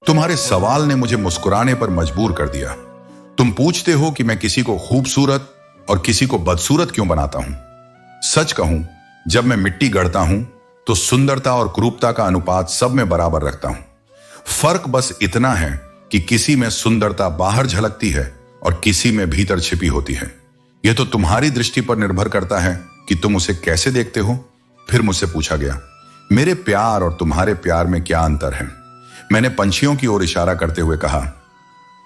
तुम्हारे सवाल ने मुझे मुस्कुराने पर मजबूर कर दिया। तुम पूछते हो कि मैं किसी को खूबसूरत और किसी को बदसूरत क्यों बनाता हूं। सच कहूं, जब मैं मिट्टी गढ़ता हूं तो सुंदरता और क्रूरता का अनुपात सब में बराबर रखता हूं। फर्क बस इतना है कि किसी में सुंदरता बाहर झलकती है और किसी में भीतर छिपी होती है। यह तो तुम्हारी दृष्टि पर निर्भर करता है कि तुम उसे कैसे देखते हो। फिर मुझसे पूछा गया, मेरे प्यार और तुम्हारे प्यार में क्या अंतर है। मैंने पंछियों की ओर इशारा करते हुए कहा,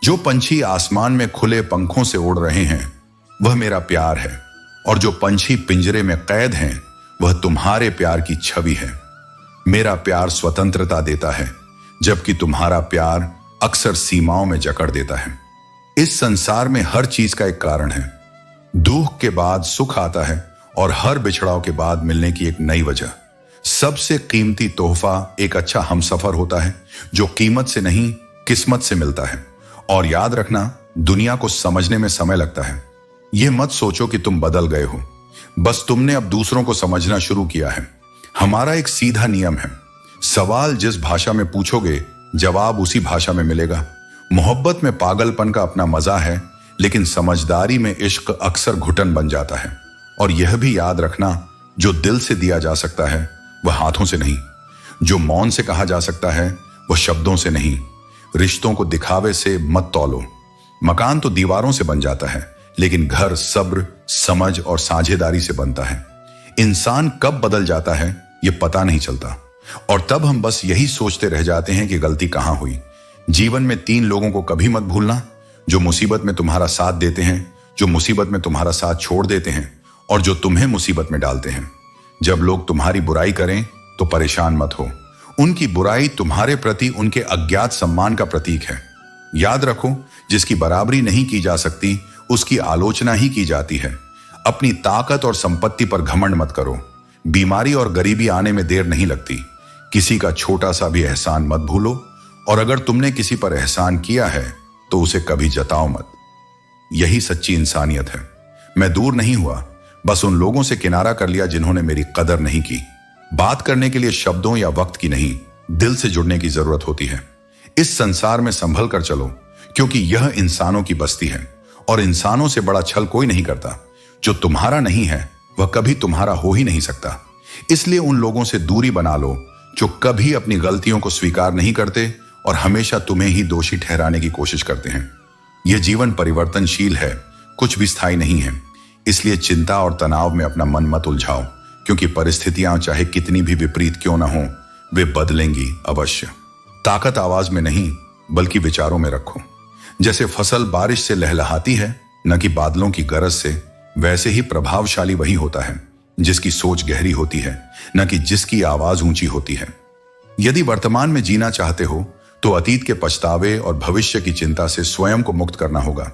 जो पंछी आसमान में खुले पंखों से उड़ रहे हैं वह मेरा प्यार है, और जो पंछी पिंजरे में कैद हैं वह तुम्हारे प्यार की छवि है। मेरा प्यार स्वतंत्रता देता है, जबकि तुम्हारा प्यार अक्सर सीमाओं में जकड़ देता है। इस संसार में हर चीज का एक कारण है। दुख के बाद सुख आता है और हर बिछड़ाव के बाद मिलने की एक नई वजह। सबसे कीमती तोहफा एक अच्छा हमसफर होता है, जो कीमत से नहीं किस्मत से मिलता है। और याद रखना, दुनिया को समझने में समय लगता है। यह मत सोचो कि तुम बदल गए हो, बस तुमने अब दूसरों को समझना शुरू किया है। हमारा एक सीधा नियम है, सवाल जिस भाषा में पूछोगे जवाब उसी भाषा में मिलेगा। मोहब्बत में पागलपन का अपना मजा है, लेकिन समझदारी में इश्क अक्सर घुटन बन जाता है। और यह भी याद रखना, जो दिल से दिया जा सकता है वह हाथों से नहीं, जो मौन से कहा जा सकता है वह शब्दों से नहीं। रिश्तों को दिखावे से मत तौलो। मकान तो दीवारों से बन जाता है, लेकिन घर सब्र, समझ और साझेदारी से बनता है। इंसान कब बदल जाता है यह पता नहीं चलता, और तब हम बस यही सोचते रह जाते हैं कि गलती कहां हुई। जीवन में 3 लोगों को कभी मत भूलना, जो मुसीबत में तुम्हारा साथ देते हैं, जो मुसीबत में तुम्हारा साथ छोड़ देते हैं, और जो तुम्हें मुसीबत में डालते हैं। जब लोग तुम्हारी बुराई करें तो परेशान मत हो। उनकी बुराई तुम्हारे प्रति उनके अज्ञात सम्मान का प्रतीक है। याद रखो, जिसकी बराबरी नहीं की जा सकती उसकी आलोचना ही की जाती है। अपनी ताकत और संपत्ति पर घमंड मत करो। बीमारी और गरीबी आने में देर नहीं लगती। किसी का छोटा सा भी एहसान मत भूलो, और अगर तुमने किसी पर एहसान किया है तो उसे कभी जताओ मत। यही सच्ची इंसानियत है। मैं दूर नहीं हुआ, बस उन लोगों से किनारा कर लिया जिन्होंने मेरी कदर नहीं की। बात करने के लिए शब्दों या वक्त की नहीं, दिल से जुड़ने की जरूरत होती है। इस संसार में संभल कर चलो, क्योंकि यह इंसानों की बस्ती है, और इंसानों से बड़ा छल कोई नहीं करता। जो तुम्हारा नहीं है वह कभी तुम्हारा हो ही नहीं सकता। इसलिए उन लोगों से दूरी बना लो जो कभी अपनी गलतियों को स्वीकार नहीं करते और हमेशा तुम्हें ही दोषी ठहराने की कोशिश करते हैं। यह जीवन परिवर्तनशील है, कुछ भी स्थायी नहीं है। इसलिए चिंता और तनाव में अपना मन मत उलझाओ, क्योंकि परिस्थितियां चाहे कितनी भी विपरीत क्यों ना हो, वे बदलेंगी अवश्य। ताकत आवाज में नहीं बल्कि विचारों में रखो। जैसे फसल बारिश से लहलहाती है, न कि बादलों की गरज से, वैसे ही प्रभावशाली वही होता है जिसकी सोच गहरी होती है, न कि जिसकी आवाज ऊंची होती है। यदि वर्तमान में जीना चाहते हो तो अतीत के पछतावे और भविष्य की चिंता से स्वयं को मुक्त करना होगा।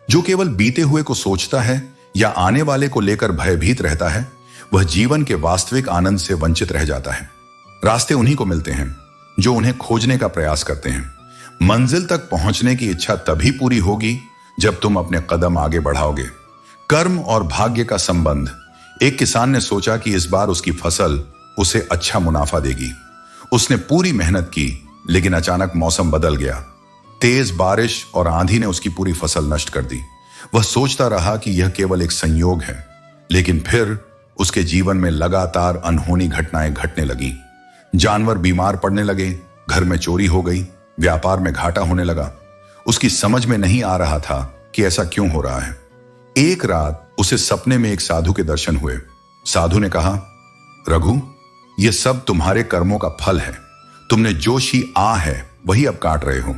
जो केवल बीते हुए को सोचता है या आने वाले को लेकर भयभीत रहता है, वह जीवन के वास्तविक आनंद से वंचित रह जाता है। रास्ते उन्हीं को मिलते हैं जो उन्हें खोजने का प्रयास करते हैं। मंजिल तक पहुंचने की इच्छा तभी पूरी होगी जब तुम अपने कदम आगे बढ़ाओगे। कर्म और भाग्य का संबंध। एक किसान ने सोचा कि इस बार उसकी फसल उसे अच्छा मुनाफा देगी। उसने पूरी मेहनत की, लेकिन अचानक मौसम बदल गया। तेज बारिश और आंधी ने उसकी पूरी फसल नष्ट कर दी। वह सोचता रहा कि यह केवल एक संयोग है, लेकिन फिर उसके जीवन में लगातार अनहोनी घटनाएं घटने लगी। जानवर बीमार पड़ने लगे, घर में चोरी हो गई, व्यापार में घाटा होने लगा। उसकी समझ में नहीं आ रहा था कि ऐसा क्यों हो रहा है। एक रात उसे सपने में एक साधु के दर्शन हुए। साधु ने कहा, रघु, यह सब तुम्हारे कर्मों का फल है। तुमने जो शी आ है वही अब काट रहे हो।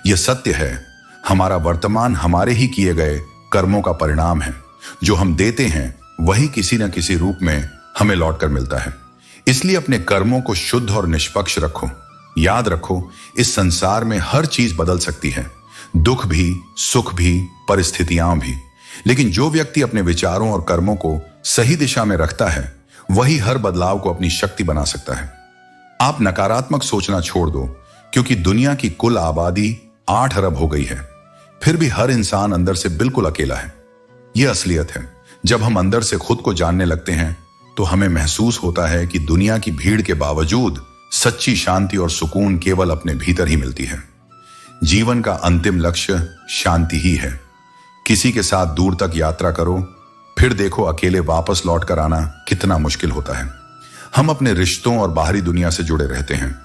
यह सत्य है, हमारा वर्तमान हमारे ही किए गए कर्मों का परिणाम है। जो हम देते हैं वही किसी न किसी रूप में हमें लौट कर मिलता है। इसलिए अपने कर्मों को शुद्ध और निष्पक्ष रखो। याद रखो, इस संसार में हर चीज बदल सकती है, दुख भी, सुख भी, परिस्थितियां भी। लेकिन जो व्यक्ति अपने विचारों और कर्मों को सही दिशा में रखता है, वही हर बदलाव को अपनी शक्ति बना सकता है। आप नकारात्मक सोचना छोड़ दो, क्योंकि दुनिया की कुल आबादी 8 अरब हो गई है, फिर भी हर इंसान अंदर से बिल्कुल अकेला है। यह असलियत है। जब हम अंदर से खुद को जानने लगते हैं तो हमें महसूस होता है कि दुनिया की भीड़ के बावजूद सच्ची शांति और सुकून केवल अपने भीतर ही मिलती है। जीवन का अंतिम लक्ष्य शांति ही है। किसी के साथ दूर तक यात्रा करो, फिर देखो अकेले वापस लौट कर आना कितना मुश्किल होता है। हम अपने रिश्तों और बाहरी दुनिया से जुड़े रहते हैं,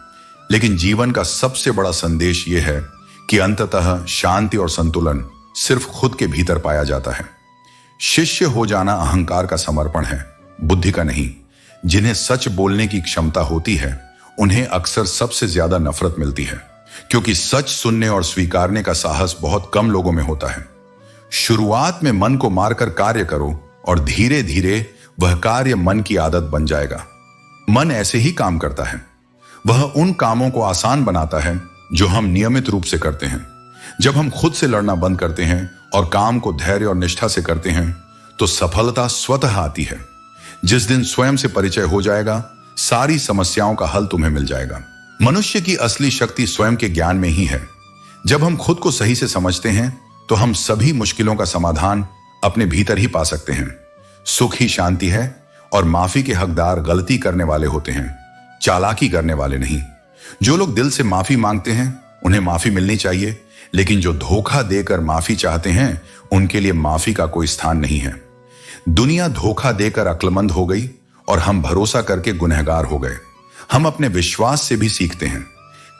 लेकिन जीवन का सबसे बड़ा संदेश यह है कि अंततः शांति और संतुलन सिर्फ खुद के भीतर पाया जाता है। शिष्य हो जाना अहंकार का समर्पण है, बुद्धि का नहीं। जिन्हें सच बोलने की क्षमता होती है उन्हें अक्सर सबसे ज्यादा नफरत मिलती है, क्योंकि सच सुनने और स्वीकारने का साहस बहुत कम लोगों में होता है। शुरुआत में मन को मारकर कार्य करो और धीरे धीरे वह कार्य मन की आदत बन जाएगा। मन ऐसे ही काम करता है। वह उन कामों को आसान बनाता है जो हम नियमित रूप से करते हैं। जब हम खुद से लड़ना बंद करते हैं और काम को धैर्य और निष्ठा से करते हैं तो सफलता स्वतः आती है। जिस दिन स्वयं से परिचय हो जाएगा, सारी समस्याओं का हल तुम्हें मिल जाएगा। मनुष्य की असली शक्ति स्वयं के ज्ञान में ही है। जब हम खुद को सही से समझते हैं तो हम सभी मुश्किलों का समाधान अपने भीतर ही पा सकते हैं। सुख ही शांति है और माफी के हकदार गलती करने वाले होते हैं, चालाकी करने वाले नहीं। जो लोग दिल से माफी मांगते हैं उन्हें माफी मिलनी चाहिए, लेकिन जो धोखा देकर माफी चाहते हैं उनके लिए माफी का कोई स्थान नहीं है। दुनिया धोखा देकर अक्लमंद हो गई और हम भरोसा करके गुनहगार हो गए। हम अपने विश्वास से भी सीखते हैं।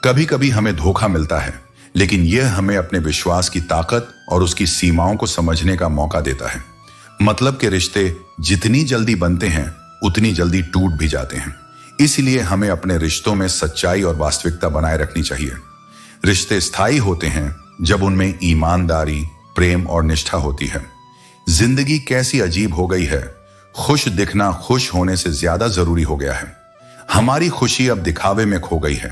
कभी कभी हमें धोखा मिलता है, लेकिन यह हमें अपने विश्वास की ताकत और उसकी सीमाओं को समझने का मौका देता है। मतलब के रिश्ते जितनी जल्दी बनते हैं उतनी जल्दी टूट भी जाते हैं। इसलिए हमें अपने रिश्तों में सच्चाई और वास्तविकता बनाए रखनी चाहिए। रिश्ते स्थायी होते हैं जब उनमें ईमानदारी, प्रेम और निष्ठा होती है। जिंदगी कैसी अजीब हो गई है। खुश दिखना खुश होने से ज्यादा जरूरी हो गया है। हमारी खुशी अब दिखावे में खो गई है,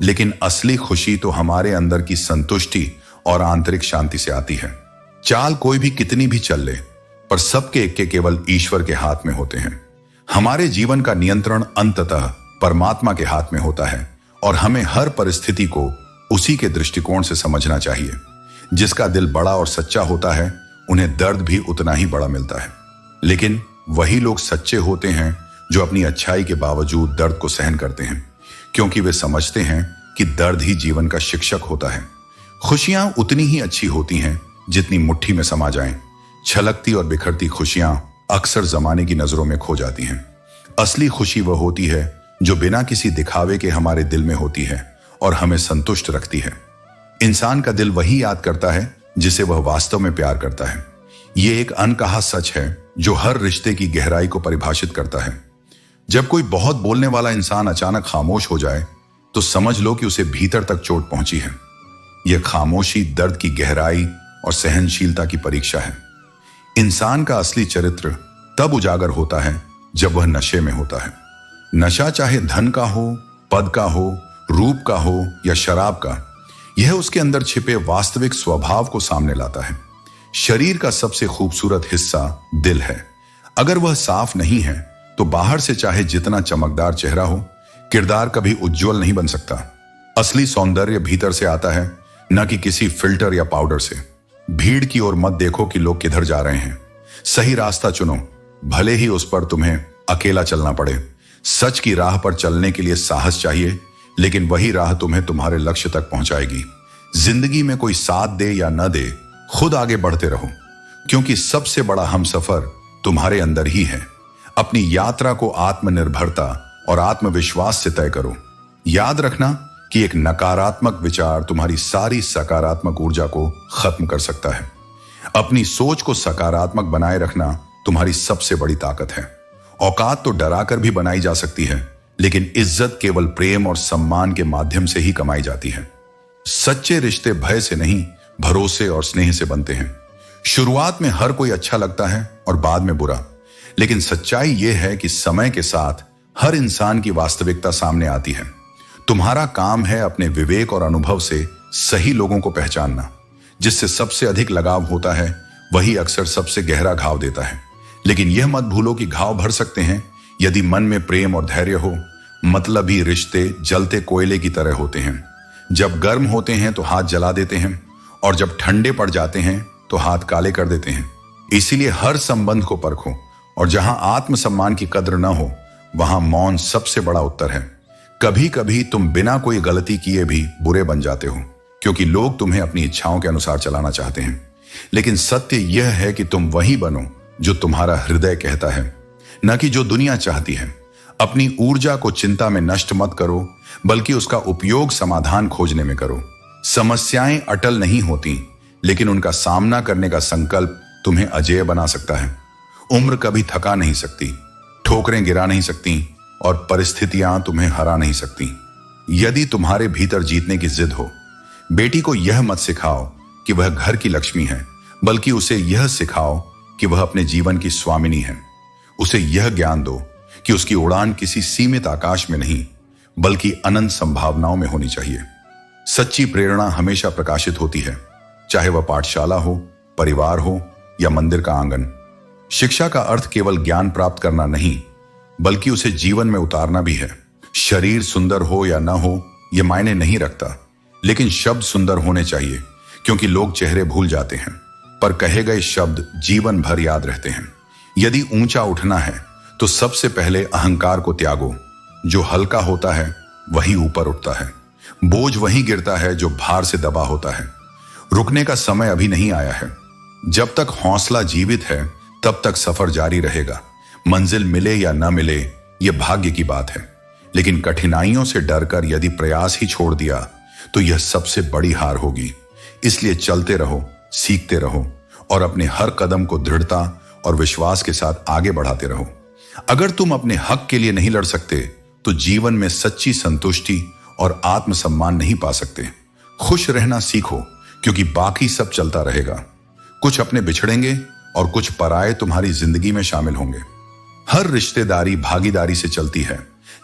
लेकिन असली खुशी तो हमारे अंदर की संतुष्टि और आंतरिक शांति से आती है। चाल कोई भी कितनी भी चल ले, पर सबके इक्के केवल ईश्वर के हाथ में होते हैं। हमारे जीवन का नियंत्रण अंततः परमात्मा के हाथ में होता है और हमें हर परिस्थिति को उसी के दृष्टिकोण से समझना चाहिए। जिसका दिल बड़ा और सच्चा होता है उन्हें दर्द भी उतना ही बड़ा मिलता है। लेकिन वही लोग सच्चे होते हैं जो अपनी अच्छाई के बावजूद दर्द को सहन करते हैं, क्योंकि वे समझते हैं कि दर्द ही जीवन का शिक्षक होता है। खुशियां उतनी ही अच्छी होती हैं जितनी मुट्ठी में समा जाएं। छलकती और बिखरती खुशियां अक्सर जमाने की नजरों में खो जाती हैं। असली खुशी वह होती है जो बिना किसी दिखावे के हमारे दिल में होती है और हमें संतुष्ट रखती है। इंसान का दिल वही याद करता है जिसे वह वास्तव में प्यार करता है। यह एक अनकहा सच है जो हर रिश्ते की गहराई को परिभाषित करता है। जब कोई बहुत बोलने वाला इंसान अचानक खामोश हो जाए तो समझ लो कि उसे भीतर तक चोट पहुंची है। यह खामोशी दर्द की गहराई और सहनशीलता की परीक्षा है। इंसान का असली चरित्र तब उजागर होता है जब वह नशे में होता है। नशा चाहे धन का हो, पद का हो, रूप का हो या शराब का, यह उसके अंदर छिपे वास्तविक स्वभाव को सामने लाता है। शरीर का सबसे खूबसूरत हिस्सा दिल है। अगर वह साफ नहीं है तो बाहर से चाहे जितना चमकदार चेहरा हो, किरदार कभी उज्जवल नहीं बन सकता। असली सौंदर्य भीतर से आता है, न कि किसी फिल्टर या पाउडर से। भीड़ की ओर मत देखो कि लोग किधर जा रहे हैं। सही रास्ता चुनो, भले ही उस पर तुम्हें अकेला चलना पड़े। सच की राह पर चलने के लिए साहस चाहिए, लेकिन वही राह तुम्हें तुम्हारे लक्ष्य तक पहुंचाएगी। जिंदगी में कोई साथ दे या न दे, खुद आगे बढ़ते रहो, क्योंकि सबसे बड़ा हमसफर तुम्हारे अंदर ही है। अपनी यात्रा को आत्मनिर्भरता और आत्मविश्वास से तय करो। याद रखना कि एक नकारात्मक विचार तुम्हारी सारी सकारात्मक ऊर्जा को खत्म कर सकता है। अपनी सोच को सकारात्मक बनाए रखना तुम्हारी सबसे बड़ी ताकत है। औकात तो डराकर भी बनाई जा सकती है, लेकिन इज्जत केवल प्रेम और सम्मान के माध्यम से ही कमाई जाती है। सच्चे रिश्ते भय से नहीं, भरोसे और स्नेह से बनते हैं। शुरुआत में हर कोई अच्छा लगता है और बाद में बुरा, लेकिन सच्चाई यह है कि समय के साथ हर इंसान की वास्तविकता सामने आती है। तुम्हारा काम है अपने विवेक और अनुभव से सही लोगों को पहचानना। जिससे सबसे अधिक लगाव होता है वही अक्सर सबसे गहरा घाव देता है। लेकिन यह मत भूलो कि घाव भर सकते हैं यदि मन में प्रेम और धैर्य हो। मतलबी रिश्ते जलते कोयले की तरह होते हैं। जब गर्म होते हैं तो हाथ जला देते हैं, और जब ठंडे पड़ जाते हैं तो हाथ काले कर देते हैं। इसीलिए हर संबंध को परखो, और जहां आत्मसम्मान की कद्र न हो वहां मौन सबसे बड़ा उत्तर है। कभी कभी तुम बिना कोई गलती किए भी बुरे बन जाते हो, क्योंकि लोग तुम्हें अपनी इच्छाओं के अनुसार चलाना चाहते हैं। लेकिन सत्य यह है कि तुम वही बनो जो तुम्हारा हृदय कहता है, न कि जो दुनिया चाहती है। अपनी ऊर्जा को चिंता में नष्ट मत करो, बल्कि उसका उपयोग समाधान खोजने में करो। समस्याएं अटल नहीं होती, लेकिन उनका सामना करने का संकल्प तुम्हें अजेय बना सकता है। उम्र कभी थका नहीं सकती, ठोकरें गिरा नहीं सकती और परिस्थितियां तुम्हें हरा नहीं सकती। यदि तुम्हारे भीतर जीतने की जिद हो, बेटी को यह मत सिखाओ कि वह घर की लक्ष्मी है, बल्कि उसे यह सिखाओ कि वह अपने जीवन की स्वामिनी है। उसे यह ज्ञान दो कि उसकी उड़ान किसी सीमित आकाश में नहीं, बल्कि अनंत संभावनाओं में होनी चाहिए। सच्ची प्रेरणा हमेशा प्रकाशित होती है, चाहे वह पाठशाला हो, परिवार हो या मंदिर का आंगन। शिक्षा का अर्थ केवल ज्ञान प्राप्त करना नहीं, बल्कि उसे जीवन में उतारना भी है। शरीर सुंदर हो या ना हो यह मायने नहीं रखता, लेकिन शब्द सुंदर होने चाहिए, क्योंकि लोग चेहरे भूल जाते हैं, पर कहे गए शब्द जीवन भर याद रहते हैं। यदि ऊंचा उठना है तो सबसे पहले अहंकार को त्यागो। जो हल्का होता है वही ऊपर उठता है। बोझ वहीं गिरता है जो भार से दबा होता है। रुकने का समय अभी नहीं आया है। जब तक हौसला जीवित है तब तक सफर जारी रहेगा। मंजिल मिले या न मिले यह भाग्य की बात है, लेकिन कठिनाइयों से डरकर यदि प्रयास ही छोड़ दिया तो यह सबसे बड़ी हार होगी। इसलिए चलते रहो, सीखते रहो और अपने हर कदम को दृढ़ता और विश्वास के साथ आगे बढ़ाते रहो। अगर तुम अपने हक के लिए नहीं लड़ सकते तो जीवन में सच्ची संतुष्टि और आत्मसम्मान नहीं पा सकते। खुश रहना सीखो, क्योंकि बाकी सब चलता रहेगा। कुछ अपने बिछड़ेंगे और कुछ पराये तुम्हारी जिंदगी में शामिल होंगे। हर रिश्तेदारी भागीदारी से चलती है,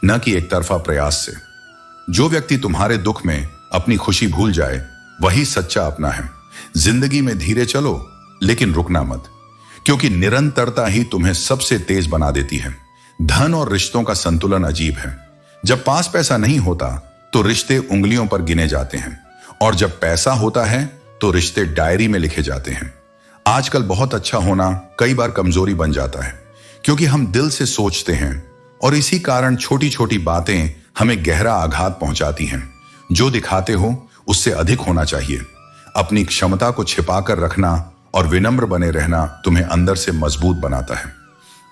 न कि एक तरफा प्रयास से। जो व्यक्ति तुम्हारे दुख में अपनी खुशी भूल जाए वही सच्चा अपना है। जिंदगी में धीरे चलो, लेकिन रुकना मत, क्योंकि निरंतरता ही तुम्हें सबसे तेज बना देती है। धन और रिश्तों का संतुलन अजीब है। जब पास पैसा नहीं होता तो रिश्ते उंगलियों पर गिने जाते हैं, और जब पैसा होता है तो रिश्ते डायरी में लिखे जाते हैं। आजकल बहुत अच्छा होना कई बार कमजोरी बन जाता है, क्योंकि हम दिल से सोचते हैं और इसी कारण छोटी छोटी बातें हमें गहरा आघात पहुंचाती हैं। जो दिखाते हो उससे अधिक होना चाहिए। अपनी क्षमता को छिपाकर रखना और विनम्र बने रहना तुम्हें अंदर से मजबूत बनाता है।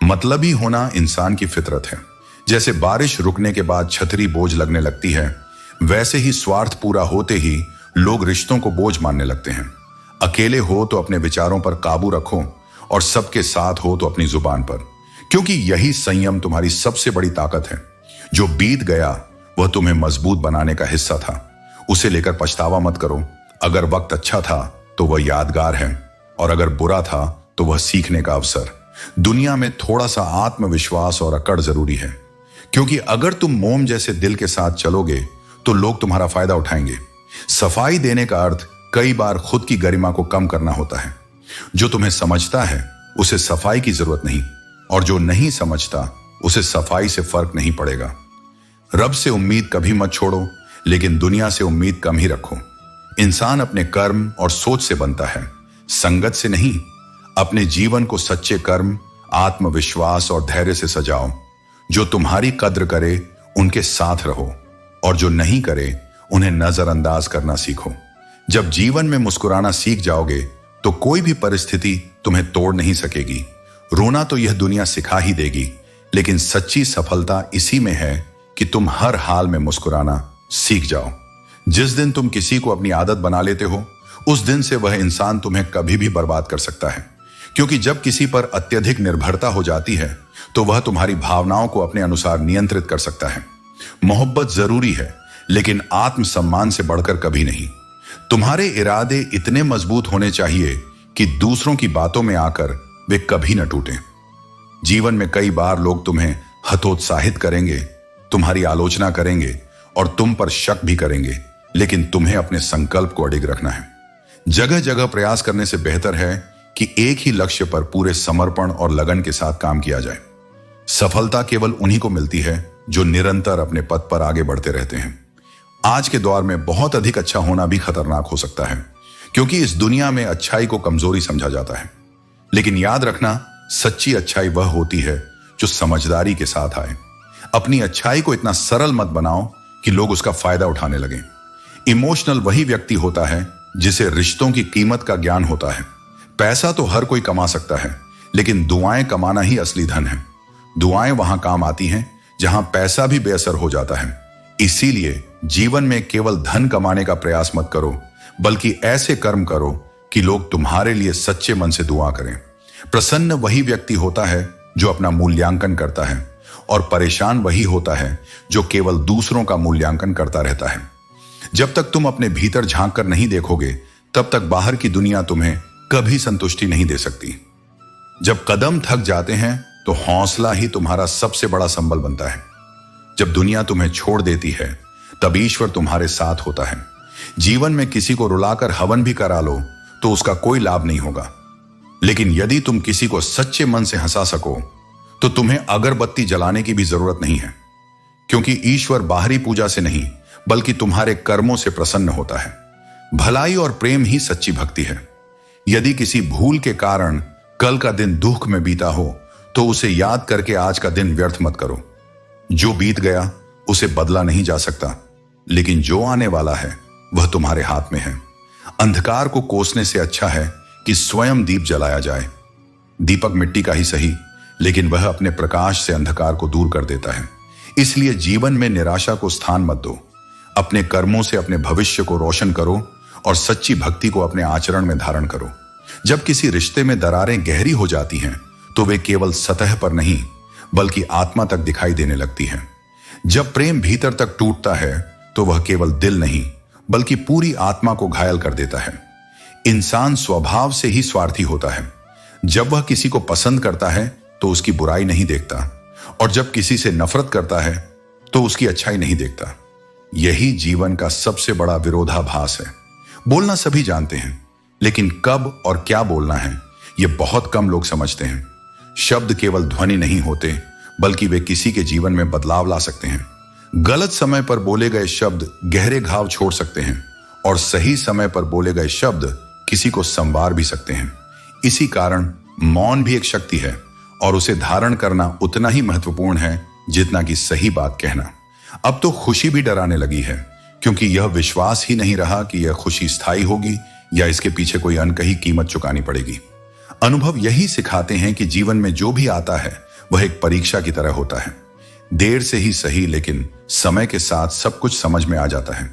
मतलबी होना इंसान की फितरत है। जैसे बारिश रुकने के बाद छतरी बोझ लगने लगती है, वैसे ही स्वार्थ पूरा होते ही लोग रिश्तों को बोझ मानने लगते हैं। अकेले हो तो अपने विचारों पर काबू रखो, और सबके साथ हो तो अपनी जुबान पर, क्योंकि यही संयम तुम्हारी सबसे बड़ी ताकत है। जो बीत गया वह तुम्हें मजबूत बनाने का हिस्सा था। उसे लेकर पछतावा मत करो। अगर वक्त अच्छा था तो वह यादगार है, और अगर बुरा था तो वह सीखने का अवसर। दुनिया में थोड़ा सा आत्मविश्वास और अकड़ जरूरी है, क्योंकि अगर तुम मोम जैसे दिल के साथ चलोगे तो लोग तुम्हारा फायदा उठाएंगे। सफाई देने का अर्थ कई बार खुद की गरिमा को कम करना होता है। जो तुम्हें समझता है उसे सफाई की जरूरत नहीं, और जो नहीं समझता उसे सफाई से फर्क नहीं पड़ेगा। रब से उम्मीद कभी मत छोड़ो, लेकिन दुनिया से उम्मीद कम ही रखो। इंसान अपने कर्म और सोच से बनता है, संगत से नहीं। अपने जीवन को सच्चे कर्म, आत्मविश्वास और धैर्य से सजाओ। जो तुम्हारी कद्र करे उनके साथ रहो, और जो नहीं करे उन्हें नजरअंदाज करना सीखो। जब जीवन में मुस्कुराना सीख जाओगे तो कोई भी परिस्थिति तुम्हें तोड़ नहीं सकेगी। रोना तो यह दुनिया सिखा ही देगी, लेकिन सच्ची सफलता इसी में है कि तुम हर हाल में मुस्कुराना सीख जाओ। जिस दिन तुम किसी को अपनी आदत बना लेते हो, उस दिन से वह इंसान तुम्हें कभी भी बर्बाद कर सकता है, क्योंकि जब किसी पर अत्यधिक निर्भरता हो जाती है तो वह तुम्हारी भावनाओं को अपने अनुसार नियंत्रित कर सकता है। मोहब्बत जरूरी है, लेकिन आत्मसम्मान से बढ़कर कभी नहीं। तुम्हारे इरादे इतने मजबूत होने चाहिए कि दूसरों की बातों में आकर वे कभी न टूटें। जीवन में कई बार लोग तुम्हें हतोत्साहित करेंगे, तुम्हारी आलोचना करेंगे और तुम पर शक भी करेंगे, लेकिन तुम्हें अपने संकल्प को अडिग रखना है। जगह जगह प्रयास करने से बेहतर है कि एक ही लक्ष्य पर पूरे समर्पण और लगन के साथ काम किया जाए। सफलता केवल उन्हीं को मिलती है जो निरंतर अपने पथ पर आगे बढ़ते रहते हैं। आज के दौर में बहुत अधिक अच्छा होना भी खतरनाक हो सकता है, क्योंकि इस दुनिया में अच्छाई को कमजोरी समझा जाता है। लेकिन याद रखना, सच्ची अच्छाई वह होती है जो समझदारी के साथ आए। अपनी अच्छाई को इतना सरल मत बनाओ कि लोग उसका फायदा उठाने लगें। इमोशनल वही व्यक्ति होता है जिसे रिश्तों की कीमत का ज्ञान होता है। पैसा तो हर कोई कमा सकता है, लेकिन दुआएं कमाना ही असली धन है। दुआएं वहां काम आती हैं जहां पैसा भी बेअसर हो जाता है। इसीलिए जीवन में केवल धन कमाने का प्रयास मत करो, बल्कि ऐसे कर्म करो कि लोग तुम्हारे लिए सच्चे मन से दुआ करें। प्रसन्न वही व्यक्ति होता है जो अपना मूल्यांकन करता है, और परेशान वही होता है जो केवल दूसरों का मूल्यांकन करता रहता है। जब तक तुम अपने भीतर झांक कर नहीं देखोगे, तब तक बाहर की दुनिया तुम्हें कभी संतुष्टि नहीं दे सकती। जब कदम थक जाते हैं तो हौसला ही तुम्हारा सबसे बड़ा संबल बनता है। जब दुनिया तुम्हें छोड़ देती है, तब ईश्वर तुम्हारे साथ होता है। जीवन में किसी को रुलाकर हवन भी करा लो तो उसका कोई लाभ नहीं होगा, लेकिन यदि तुम किसी को सच्चे मन से हंसा सको तो तुम्हें अगरबत्ती जलाने की भी जरूरत नहीं है, क्योंकि ईश्वर बाहरी पूजा से नहीं बल्कि तुम्हारे कर्मों से प्रसन्न होता है। भलाई और प्रेम ही सच्ची भक्ति है। यदि किसी भूल के कारण कल का दिन दुख में बीता हो तो उसे याद करके आज का दिन व्यर्थ मत करो। जो बीत गया उसे बदला नहीं जा सकता, लेकिन जो आने वाला है वह तुम्हारे हाथ में है। अंधकार को कोसने से अच्छा है कि स्वयं दीप जलाया जाए। दीपक मिट्टी का ही सही, लेकिन वह अपने प्रकाश से अंधकार को दूर कर देता है। इसलिए जीवन में निराशा को स्थान मत दो। अपने कर्मों से अपने भविष्य को रोशन करो और सच्ची भक्ति को अपने आचरण में धारण करो। जब किसी रिश्ते में दरारें गहरी हो जाती हैं तो वे केवल सतह पर नहीं बल्कि आत्मा तक दिखाई देने लगती हैं। जब प्रेम भीतर तक टूटता है तो वह केवल दिल नहीं बल्कि पूरी आत्मा को घायल कर देता है। इंसान स्वभाव से ही स्वार्थी होता है। जब वह किसी को पसंद करता है तो उसकी बुराई नहीं देखता, और जब किसी से नफरत करता है तो उसकी अच्छाई नहीं देखता। यही जीवन का सबसे बड़ा विरोधाभास है। बोलना सभी जानते हैं, लेकिन कब और क्या बोलना है यह बहुत कम लोग समझते हैं। शब्द केवल ध्वनि नहीं होते, बल्कि वे किसी के जीवन में बदलाव ला सकते हैं। गलत समय पर बोले गए शब्द गहरे घाव छोड़ सकते हैं, और सही समय पर बोले गए शब्द किसी को संवार भी सकते हैं। इसी कारण मौन भी एक शक्ति है, और उसे धारण करना उतना ही महत्वपूर्ण है जितना कि सही बात कहना। अब तो खुशी भी डराने लगी है, क्योंकि यह विश्वास ही नहीं रहा कि यह खुशी स्थायी होगी या इसके पीछे कोई अनकही कीमत चुकानी पड़ेगी। अनुभव यही सिखाते हैं कि जीवन में जो भी आता है वह एक परीक्षा की तरह होता है। देर से ही सही, लेकिन समय के साथ सब कुछ समझ में आ जाता है।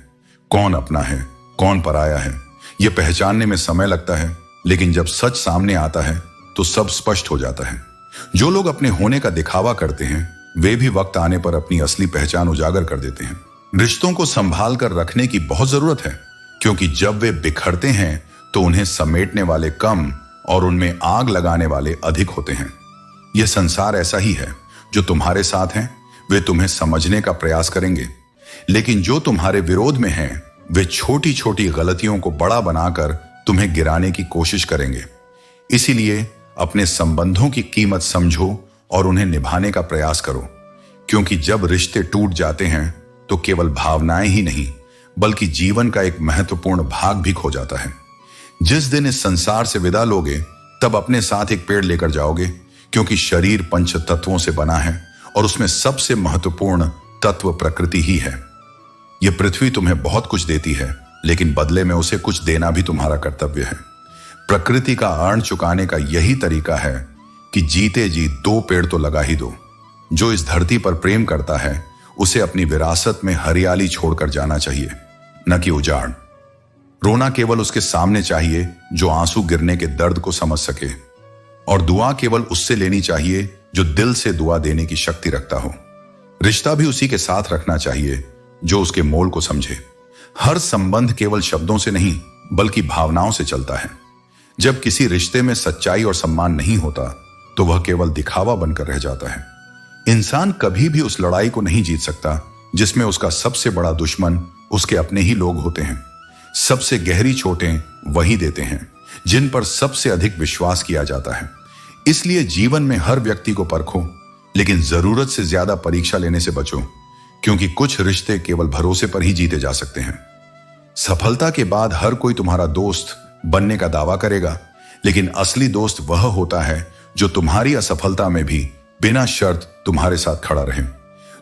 कौन अपना है, कौन पराया है, यह पहचानने में समय लगता है, लेकिन जब सच सामने आता है तो सब स्पष्ट हो जाता है। जो लोग अपने होने का दिखावा करते हैं वे भी वक्त आने पर अपनी असली पहचान उजागर कर देते हैं। रिश्तों को संभाल कर रखने की बहुत जरूरत है, क्योंकि जब वे बिखरते हैं तो उन्हें समेटने वाले कम और उनमें आग लगाने वाले अधिक होते हैं। यह संसार ऐसा ही है। जो तुम्हारे साथ हैं वे तुम्हें समझने का प्रयास करेंगे, लेकिन जो तुम्हारे विरोध में हैं वे छोटी छोटी गलतियों को बड़ा बनाकर तुम्हें गिराने की कोशिश करेंगे। इसीलिए अपने संबंधों की कीमत समझो और उन्हें निभाने का प्रयास करो, क्योंकि जब रिश्ते टूट जाते हैं तो केवल भावनाएं ही नहीं बल्कि जीवन का एक महत्वपूर्ण भाग भी खो जाता है। जिस दिन इस संसार से विदा लोगे तब अपने साथ एक पेड़ लेकर जाओगे, क्योंकि शरीर पंच तत्वों से बना है और उसमें सबसे महत्वपूर्ण तत्व प्रकृति ही है। यह पृथ्वी तुम्हें बहुत कुछ देती है, लेकिन बदले में उसे कुछ देना भी तुम्हारा कर्तव्य है। प्रकृति का ऋण चुकाने का यही तरीका है कि जीते जी 2 पेड़ तो लगा ही दो। जो इस धरती पर प्रेम करता है उसे अपनी विरासत में हरियाली छोड़कर जाना चाहिए, न कि उजाड़। रोना केवल उसके सामने चाहिए जो आंसू गिरने के दर्द को समझ सके, और दुआ केवल उससे लेनी चाहिए जो दिल से दुआ देने की शक्ति रखता हो। रिश्ता भी उसी के साथ रखना चाहिए जो उसके मोल को समझे। हर संबंध केवल शब्दों से नहीं बल्कि भावनाओं से चलता है। जब किसी रिश्ते में सच्चाई और सम्मान नहीं होता तो वह केवल दिखावा बनकर रह जाता है। इंसान कभी भी उस लड़ाई को नहीं जीत सकता जिसमें उसका सबसे बड़ा दुश्मन उसके अपने ही लोग होते हैं। सबसे गहरी चोटें वही देते हैं जिन पर सबसे अधिक विश्वास किया जाता है। इसलिए जीवन में हर व्यक्ति को परखो, लेकिन जरूरत से ज्यादा परीक्षा लेने से बचो, क्योंकि कुछ रिश्ते केवल भरोसे पर ही जीते जा सकते हैं। सफलता के बाद हर कोई तुम्हारा दोस्त बनने का दावा करेगा, लेकिन असली दोस्त वह होता है जो तुम्हारी असफलता में भी बिना शर्त तुम्हारे साथ खड़ा रहे।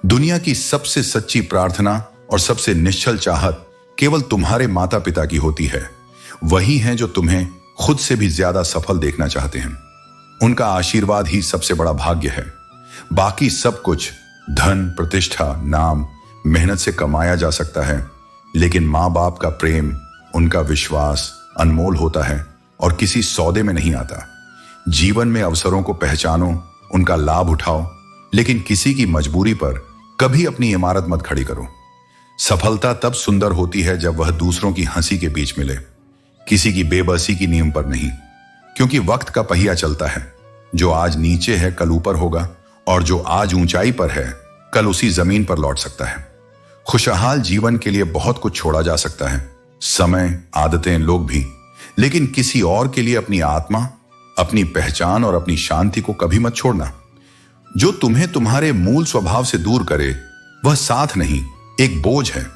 दुनिया की सबसे सच्ची प्रार्थना और सबसे निश्चल चाहत केवल तुम्हारे माता पिता की होती है। वही हैं जो तुम्हें खुद से भी ज्यादा सफल देखना चाहते हैं। उनका आशीर्वाद ही सबसे बड़ा भाग्य है। बाकी सब कुछ धन, प्रतिष्ठा, नाम, मेहनत से कमाया जा सकता है, लेकिन माँ बाप का प्रेम, उनका विश्वास अनमोल होता है और किसी सौदे में नहीं आता। जीवन में अवसरों को पहचानो, उनका लाभ उठाओ, लेकिन किसी की मजबूरी पर कभी अपनी इमारत मत खड़ी करो। सफलता तब सुंदर होती है जब वह दूसरों की हंसी के बीच मिले, किसी की बेबसी की नींव पर नहीं। क्योंकि वक्त का पहिया चलता है, जो आज नीचे है कल ऊपर होगा, और जो आज ऊंचाई पर है कल उसी जमीन पर लौट सकता है। खुशहाल जीवन के लिए बहुत कुछ छोड़ा जा सकता है, समय, आदतें, लोग भी, लेकिन किसी और के लिए अपनी आत्मा, अपनी पहचान और अपनी शांति को कभी मत छोड़ना। जो तुम्हें तुम्हारे मूल स्वभाव से दूर करे वह साथ नहीं, एक बोझ है।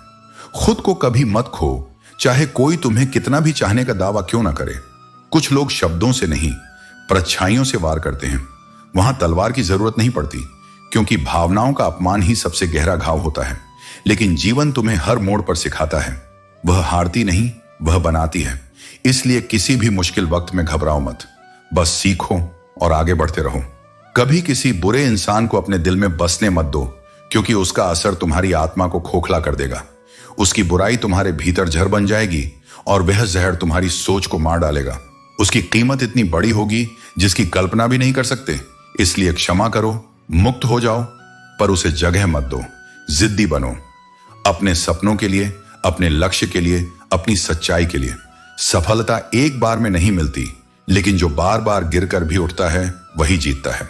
खुद को कभी मत खो, चाहे कोई तुम्हें कितना भी चाहने का दावा क्यों ना करे। कुछ लोग शब्दों से नहीं, परछाइयों से वार करते हैं। वहां तलवार की जरूरत नहीं पड़ती, क्योंकि भावनाओं का अपमान ही सबसे गहरा घाव होता है। लेकिन जीवन तुम्हें हर मोड़ पर सिखाता है, वह हारती नहीं, वह बनाती है। इसलिए किसी भी मुश्किल वक्त में घबराओ मत, बस सीखो और आगे बढ़ते रहो। कभी किसी बुरे इंसान को अपने दिल में बसने मत दो, क्योंकि उसका असर तुम्हारी आत्मा को खोखला कर देगा। उसकी बुराई तुम्हारे भीतर जहर बन जाएगी और वह जहर तुम्हारी सोच को मार डालेगा। उसकी कीमत इतनी बड़ी होगी जिसकी कल्पना भी नहीं कर सकते। इसलिए क्षमा करो, मुक्त हो जाओ, पर उसे जगह मत दो। जिद्दी बनो, अपने सपनों के लिए, अपने लक्ष्य के लिए, अपनी सच्चाई के लिए। सफलता एक बार में नहीं मिलती, लेकिन जो बार बार गिरकर भी उठता है वही जीतता है।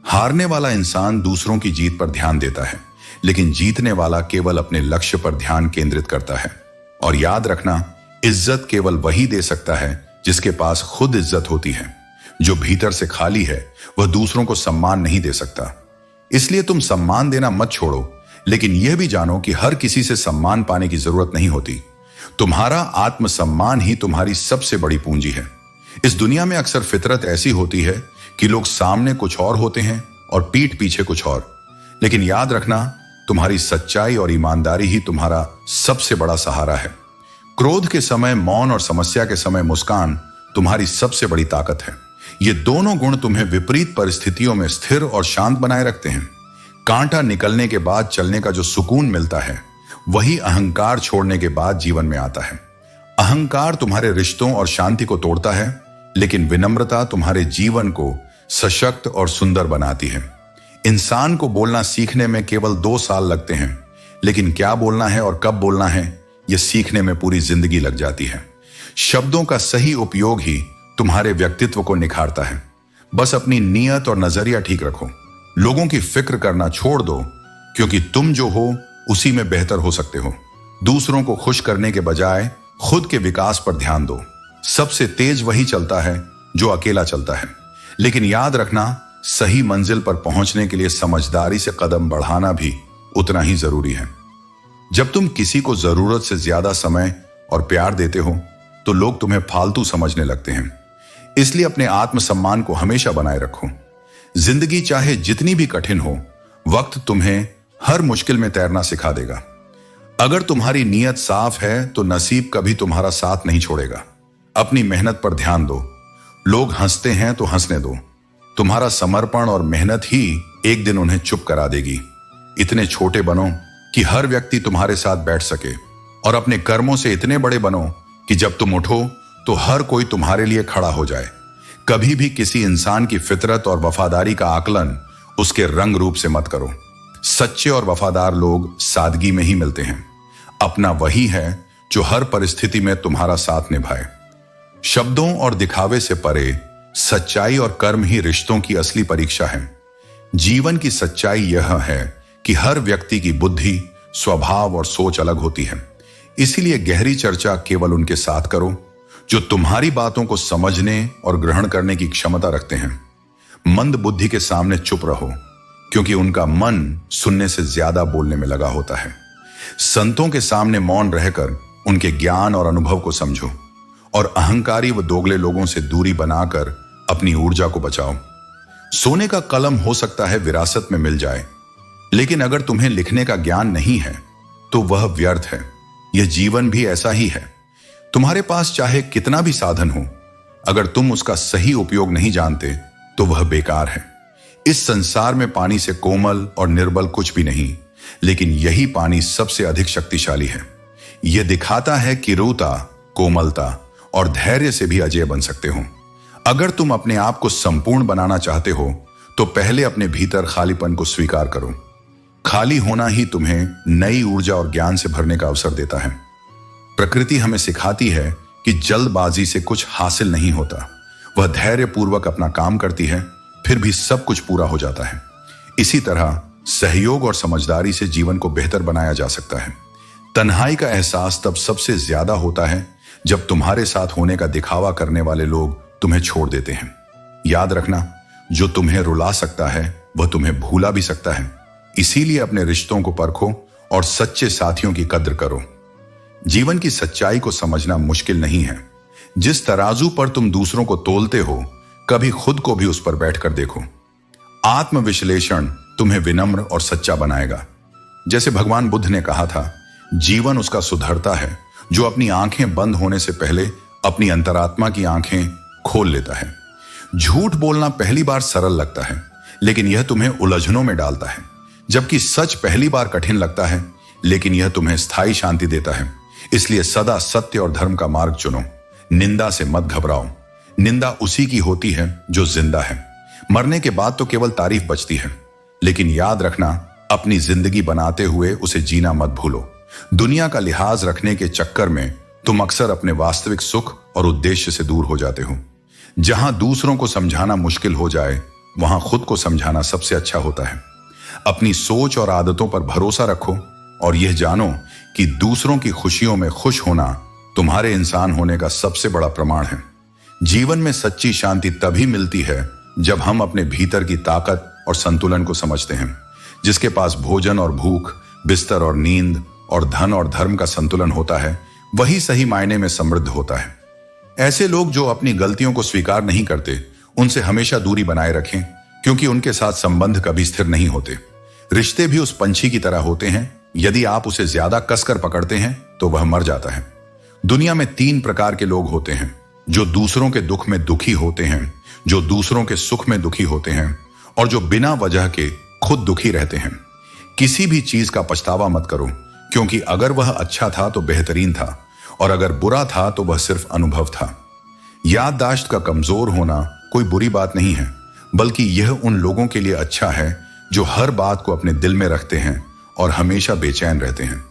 हारने वाला इंसान दूसरों की जीत पर ध्यान देता है, लेकिन जीतने वाला केवल अपने लक्ष्य पर ध्यान केंद्रित करता है। और याद रखना, इज्जत केवल वही दे सकता है जिसके पास खुद इज्जत होती है। जो भीतर से खाली है वह दूसरों को सम्मान नहीं दे सकता। इसलिए तुम सम्मान देना मत छोड़ो, लेकिन यह भी जानो कि हर किसी से सम्मान पाने की जरूरत नहीं होती। तुम्हारा आत्मसम्मान ही तुम्हारी सबसे बड़ी पूंजी है। इस दुनिया में अक्सर फितरत ऐसी होती है कि लोग सामने कुछ और होते हैं और पीठ पीछे कुछ और। लेकिन याद रखना, तुम्हारी सच्चाई और ईमानदारी ही तुम्हारा सबसे बड़ा सहारा है। क्रोध के समय मौन और समस्या के समय मुस्कान तुम्हारी सबसे बड़ी ताकत है। ये दोनों गुण तुम्हें विपरीत परिस्थितियों में स्थिर और शांत बनाए रखते हैं। कांटा निकलने के बाद चलने का जो सुकून मिलता है, वही अहंकार छोड़ने के बाद जीवन में आता है। अहंकार तुम्हारे रिश्तों और शांति को तोड़ता है, लेकिन विनम्रता तुम्हारे जीवन को सशक्त और सुंदर बनाती है। इंसान को बोलना सीखने में केवल 2 साल लगते हैं, लेकिन क्या बोलना है और कब बोलना है, यह सीखने में पूरी जिंदगी लग जाती है। शब्दों का सही उपयोग ही तुम्हारे व्यक्तित्व को निखारता है। बस अपनी नीयत और नजरिया ठीक रखो। लोगों की फिक्र करना छोड़ दो, क्योंकि तुम जो हो उसी में बेहतर हो सकते हो। दूसरों को खुश करने के बजाय खुद के विकास पर ध्यान दो। सबसे तेज वही चलता है जो अकेला चलता है। लेकिन याद रखना, सही मंजिल पर पहुंचने के लिए समझदारी से कदम बढ़ाना भी उतना ही जरूरी है। जब तुम किसी को जरूरत से ज्यादा समय और प्यार देते हो तो लोग तुम्हें फालतू समझने लगते हैं। इसलिए अपने आत्मसम्मान को हमेशा बनाए रखो। जिंदगी चाहे जितनी भी कठिन हो, वक्त तुम्हें हर मुश्किल में तैरना सिखा देगा। अगर तुम्हारी नीयत साफ है तो नसीब कभी तुम्हारा साथ नहीं छोड़ेगा। अपनी मेहनत पर ध्यान दो। लोग हंसते हैं तो हंसने दो। तुम्हारा समर्पण और मेहनत ही एक दिन उन्हें चुप करा देगी। इतने छोटे बनो कि हर व्यक्ति तुम्हारे साथ बैठ सके, और अपने कर्मों से इतने बड़े बनो कि जब तुम उठो तो हर कोई तुम्हारे लिए खड़ा हो जाए। कभी भी किसी इंसान की फितरत और वफादारी का आकलन उसके रंग रूप से मत करो। सच्चे और वफादार लोग सादगी में ही मिलते हैं। अपना वही है जो हर परिस्थिति में तुम्हारा साथ निभाए। शब्दों और दिखावे से परे सच्चाई और कर्म ही रिश्तों की असली परीक्षा है। जीवन की सच्चाई यह है कि हर व्यक्ति की बुद्धि, स्वभाव और सोच अलग होती है। इसीलिए गहरी चर्चा केवल उनके साथ करो जो तुम्हारी बातों को समझने और ग्रहण करने की क्षमता रखते हैं। मंद बुद्धि के सामने चुप रहो, क्योंकि उनका मन सुनने से ज्यादा बोलने में लगा होता है। संतों के सामने मौन रहकर उनके ज्ञान और अनुभव को समझो, और अहंकारी व दोगले लोगों से दूरी बनाकर अपनी ऊर्जा को बचाओ। सोने का कलम हो सकता है विरासत में मिल जाए, लेकिन अगर तुम्हें लिखने का ज्ञान नहीं है तो वह व्यर्थ है। यह जीवन भी ऐसा ही है। तुम्हारे पास चाहे कितना भी साधन हो, अगर तुम उसका सही उपयोग नहीं जानते तो वह बेकार है। इस संसार में पानी से कोमल और निर्बल कुछ भी नहीं, लेकिन यही पानी सबसे अधिक शक्तिशाली है। यह दिखाता है कि क्रूरता, कोमलता और धैर्य से भी अजय बन सकते हो। अगर तुम अपने आप को संपूर्ण बनाना चाहते हो तो पहले अपने भीतर खालीपन को स्वीकार करो। खाली होना ही तुम्हें नई ऊर्जा और ज्ञान से भरने का अवसर देता है। प्रकृति हमें सिखाती है कि जल्दबाजी से कुछ हासिल नहीं होता। वह धैर्य पूर्वक अपना काम करती है, फिर भी सब कुछ पूरा हो जाता है। इसी तरह सहयोग और समझदारी से जीवन को बेहतर बनाया जा सकता है। तन्हाई का एहसास तब सबसे ज्यादा होता है जब तुम्हारे साथ होने का दिखावा करने वाले लोग तुम्हें छोड़ देते हैं। याद रखना, जो तुम्हें रुला सकता है वह तुम्हें भूला भी सकता है। इसीलिए अपने रिश्तों को परखो और सच्चे साथियों की कद्र करो। जीवन की सच्चाई को समझना मुश्किल नहीं है। जिस तराजू पर तुम दूसरों को तोलते हो, कभी खुद को भी उस पर बैठकर देखो। आत्मविश्लेषण तुम्हें विनम्र और सच्चा बनाएगा। जैसे भगवान बुद्ध ने कहा था, जीवन उसका सुधरता है जो अपनी आंखें बंद होने से पहले अपनी अंतरात्मा की आंखें खोल लेता है। झूठ बोलना पहली बार सरल लगता है, लेकिन यह तुम्हें उलझनों में डालता है। जबकि सच पहली बार कठिन लगता है, लेकिन यह तुम्हें स्थायी शांति देता है। इसलिए सदा सत्य और धर्म का मार्ग चुनो। निंदा से मत घबराओ। निंदा उसी की होती है जो जिंदा है। मरने के बाद तो केवल तारीफ बचती है। लेकिन याद रखना, अपनी जिंदगी बनाते हुए उसे जीना मत भूलो। दुनिया का लिहाज रखने के चक्कर में तुम अक्सर अपने वास्तविक सुख और उद्देश्य से दूर हो जाते हो। जहां दूसरों को समझाना मुश्किल हो जाए, वहां खुद को समझाना सबसे अच्छा होता है। अपनी सोच और आदतों पर भरोसा रखो और यह जानो कि दूसरों की खुशियों में खुश होना तुम्हारे इंसान होने का सबसे बड़ा प्रमाण है। जीवन में सच्ची शांति तभी मिलती है जब हम अपने भीतर की ताकत और संतुलन को समझते हैं। जिसके पास भोजन और भूख, बिस्तर और नींद और धन और धर्म का संतुलन होता है, वही सही मायने में समृद्ध होता है। ऐसे लोग जो अपनी गलतियों को स्वीकार नहीं करते, उनसे हमेशा दूरी बनाए रखें, क्योंकि उनके साथ संबंध कभी स्थिर नहीं होते। रिश्ते भी उस पंछी की तरह होते हैं, यदि आप उसे ज्यादा कसकर पकड़ते हैं तो वह मर जाता है। दुनिया में 3 प्रकार के लोग होते हैं, जो दूसरों के दुख में दुखी होते हैं, जो दूसरों के सुख में दुखी होते हैं और जो बिना वजह के खुद दुखी रहते हैं। किसी भी चीज का पछतावा मत करो, क्योंकि अगर वह अच्छा था तो बेहतरीन था, और अगर बुरा था तो वह सिर्फ अनुभव था। याददाश्त का कमजोर होना कोई बुरी बात नहीं है, बल्कि यह उन लोगों के लिए अच्छा है जो हर बात को अपने दिल में रखते हैं और हमेशा बेचैन रहते हैं।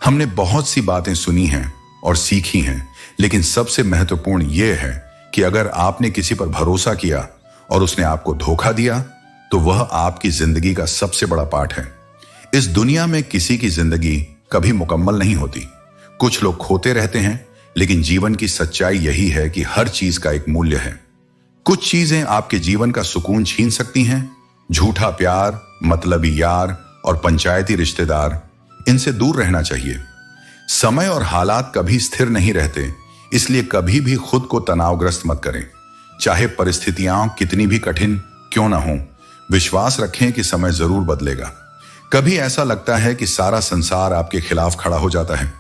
हमने बहुत सी बातें सुनी हैं और सीखी हैं, लेकिन सबसे महत्वपूर्ण यह है कि अगर आपने किसी पर भरोसा किया और उसने आपको धोखा दिया, तो वह आपकी जिंदगी का सबसे बड़ा पाठ है। इस दुनिया में किसी की जिंदगी कभी मुकम्मल नहीं होती। कुछ लोग खोते रहते हैं, लेकिन जीवन की सच्चाई यही है कि हर चीज का एक मूल्य है। कुछ चीजें आपके जीवन का सुकून छीन सकती हैं। झूठा प्यार, मतलबी यार और पंचायती रिश्तेदार, इनसे दूर रहना चाहिए। समय और हालात कभी स्थिर नहीं रहते, इसलिए कभी भी खुद को तनावग्रस्त मत करें। चाहे परिस्थितियां कितनी भी कठिन क्यों ना हो, विश्वास रखें कि समय जरूर बदलेगा। कभी ऐसा लगता है कि सारा संसार आपके खिलाफ खड़ा हो जाता है,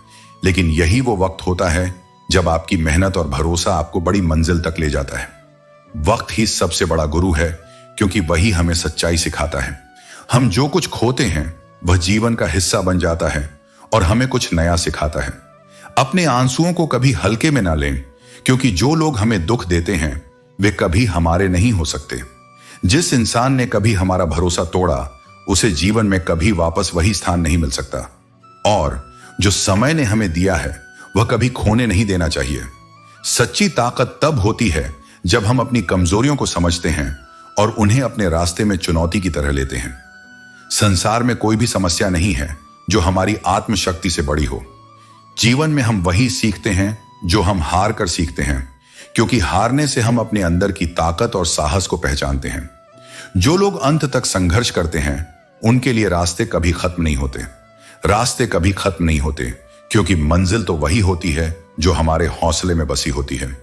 लेकिन यही वो वक्त होता है जब आपकी मेहनत और भरोसा आपको बड़ी मंजिल तक ले जाता है। वक्त ही सबसे बड़ा गुरु है, क्योंकि वही हमें सच्चाई सिखाता है। हम जो कुछ खोते हैं वह जीवन का हिस्सा बन जाता है और हमें कुछ नया सिखाता है। अपने आंसुओं को कभी हल्के में ना लें, क्योंकि जो लोग हमें दुख देते हैं वे कभी हमारे नहीं हो सकते। जिस इंसान ने कभी हमारा भरोसा तोड़ा, उसे जीवन में कभी वापस वही स्थान नहीं मिल सकता। और जो समय ने हमें दिया है वह कभी खोने नहीं देना चाहिए। सच्ची ताकत तब होती है जब हम अपनी कमजोरियों को समझते हैं और उन्हें अपने रास्ते में चुनौती की तरह लेते हैं। संसार में कोई भी समस्या नहीं है जो हमारी आत्मशक्ति से बड़ी हो। जीवन में हम वही सीखते हैं जो हम हार कर सीखते हैं, क्योंकि हारने से हम अपने अंदर की ताकत और साहस को पहचानते हैं। जो लोग अंत तक संघर्ष करते हैं, उनके लिए रास्ते कभी खत्म नहीं होते। रास्ते कभी खत्म नहीं होते, क्योंकि मंजिल तो वही होती है जो हमारे हौसले में बसी होती है।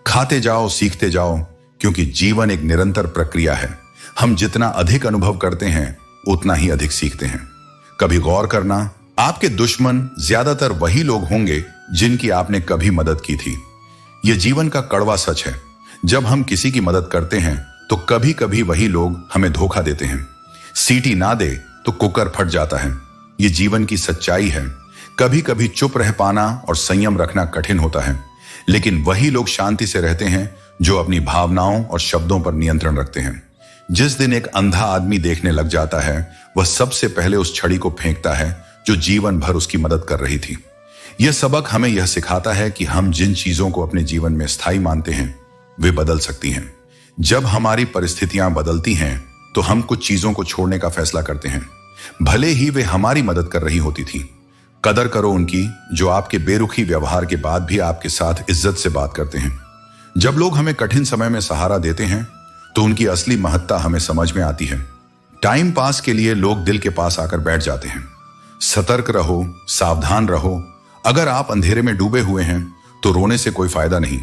खाते जाओ, सीखते जाओ, क्योंकि जीवन एक निरंतर प्रक्रिया है। हम जितना अधिक अनुभव करते हैं, उतना ही अधिक सीखते हैं। कभी गौर करना, आपके दुश्मन ज्यादातर वही लोग होंगे जिनकी आपने कभी मदद की थी। यह जीवन का कड़वा सच है। जब हम किसी की मदद करते हैं तो कभी कभी वही लोग हमें धोखा देते हैं। सीटी ना दे तो कुकर फट जाता है। ये जीवन की सच्चाई है। कभी कभी चुप रह पाना और संयम रखना कठिन होता है, लेकिन वही लोग शांति से रहते हैं जो अपनी भावनाओं और शब्दों पर नियंत्रण रखते हैं। जिस दिन एक अंधा आदमी देखने लग जाता है, वह सबसे पहले उस छड़ी को फेंकता है जो जीवन भर उसकी मदद कर रही थी। यह सबक हमें यह सिखाता है कि हम जिन चीजों को अपने जीवन में स्थायी मानते हैं वे बदल सकती हैं। जब हमारी परिस्थितियां बदलती हैं तो हम कुछ चीजों को छोड़ने का फैसला करते हैं, भले ही वे हमारी मदद कर रही होती थी। कदर करो उनकी जो आपके बेरुखी व्यवहार के बाद भी आपके साथ इज्जत से बात करते हैं। जब लोग हमें कठिन समय में सहारा देते हैं तो उनकी असली महत्ता हमें समझ में आती है। टाइम पास के लिए लोग दिल के पास आकर बैठ जाते हैं। सतर्क रहो, सावधान रहो। अगर आप अंधेरे में डूबे हुए हैं तो रोने से कोई फायदा नहीं।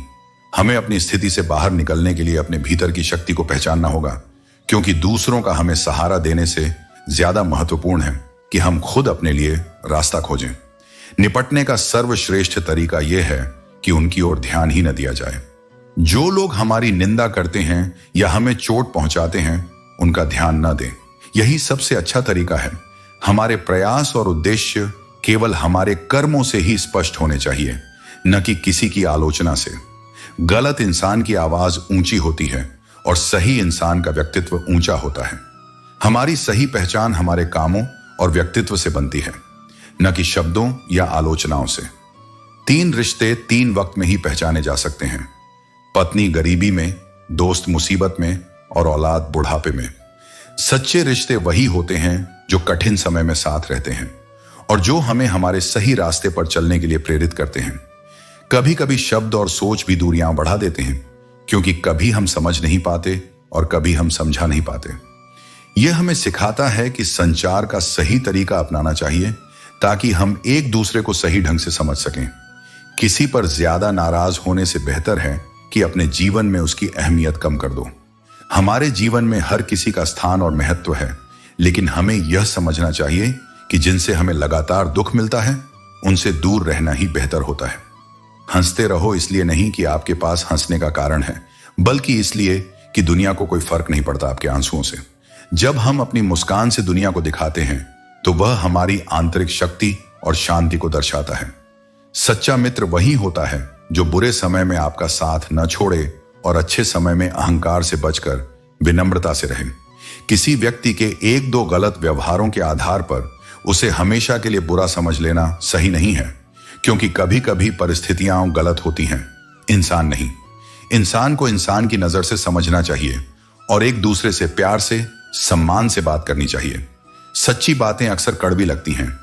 हमें अपनी स्थिति से बाहर निकलने के लिए अपने भीतर की शक्ति को पहचानना होगा, क्योंकि दूसरों का हमें सहारा देने से ज्यादा महत्वपूर्ण है कि हम खुद अपने लिए रास्ता खोजें। निपटने का सर्वश्रेष्ठ तरीका यह है कि उनकी ओर ध्यान ही न दिया जाए। जो लोग हमारी निंदा करते हैं या हमें चोट पहुंचाते हैं, उनका ध्यान न दें। यही सबसे अच्छा तरीका है। हमारे प्रयास और उद्देश्य केवल हमारे कर्मों से ही स्पष्ट होने चाहिए, न कि किसी की आलोचना से। गलत इंसान की आवाज ऊंची होती है और सही इंसान का व्यक्तित्व ऊंचा होता है। हमारी सही पहचान हमारे कामों और व्यक्तित्व से बनती है, न कि शब्दों या आलोचनाओं से। 3 रिश्ते 3 वक्त में ही पहचाने जा सकते हैं। पत्नी गरीबी में, दोस्त मुसीबत में और औलाद बुढ़ापे में। सच्चे रिश्ते वही होते हैं जो कठिन समय में साथ रहते हैं और जो हमें हमारे सही रास्ते पर चलने के लिए प्रेरित करते हैं। कभी कभी शब्द और सोच भी दूरियां बढ़ा देते हैं, क्योंकि कभी हम समझ नहीं पाते और कभी हम समझा नहीं पाते। यह हमें सिखाता है कि संचार का सही तरीका अपनाना चाहिए ताकि हम एक दूसरे को सही ढंग से समझ सकें। किसी पर ज्यादा नाराज होने से बेहतर है कि अपने जीवन में उसकी अहमियत कम कर दो। हमारे जीवन में हर किसी का स्थान और महत्व है, लेकिन हमें यह समझना चाहिए कि जिनसे हमें लगातार दुख मिलता है उनसे दूर रहना ही बेहतर होता है। हंसते रहो इसलिए नहीं कि आपके पास हंसने का कारण है, बल्कि इसलिए कि दुनिया को कोई फर्क नहीं पड़ता आपके आंसुओं से। जब हम अपनी मुस्कान से दुनिया को दिखाते हैं तो वह हमारी आंतरिक शक्ति और शांति को दर्शाता है। सच्चा मित्र वही होता है जो बुरे समय में आपका साथ न छोड़े और अच्छे समय में अहंकार से बचकर विनम्रता से रहे। किसी व्यक्ति के 1-2 गलत व्यवहारों के आधार पर उसे हमेशा के लिए बुरा समझ लेना सही नहीं है, क्योंकि कभी कभी परिस्थितियां गलत होती हैं, इंसान नहीं। इंसान को इंसान की नजर से समझना चाहिए और एक दूसरे से प्यार से, सम्मान से बात करनी चाहिए। सच्ची बातें अक्सर कड़वी लगती हैं,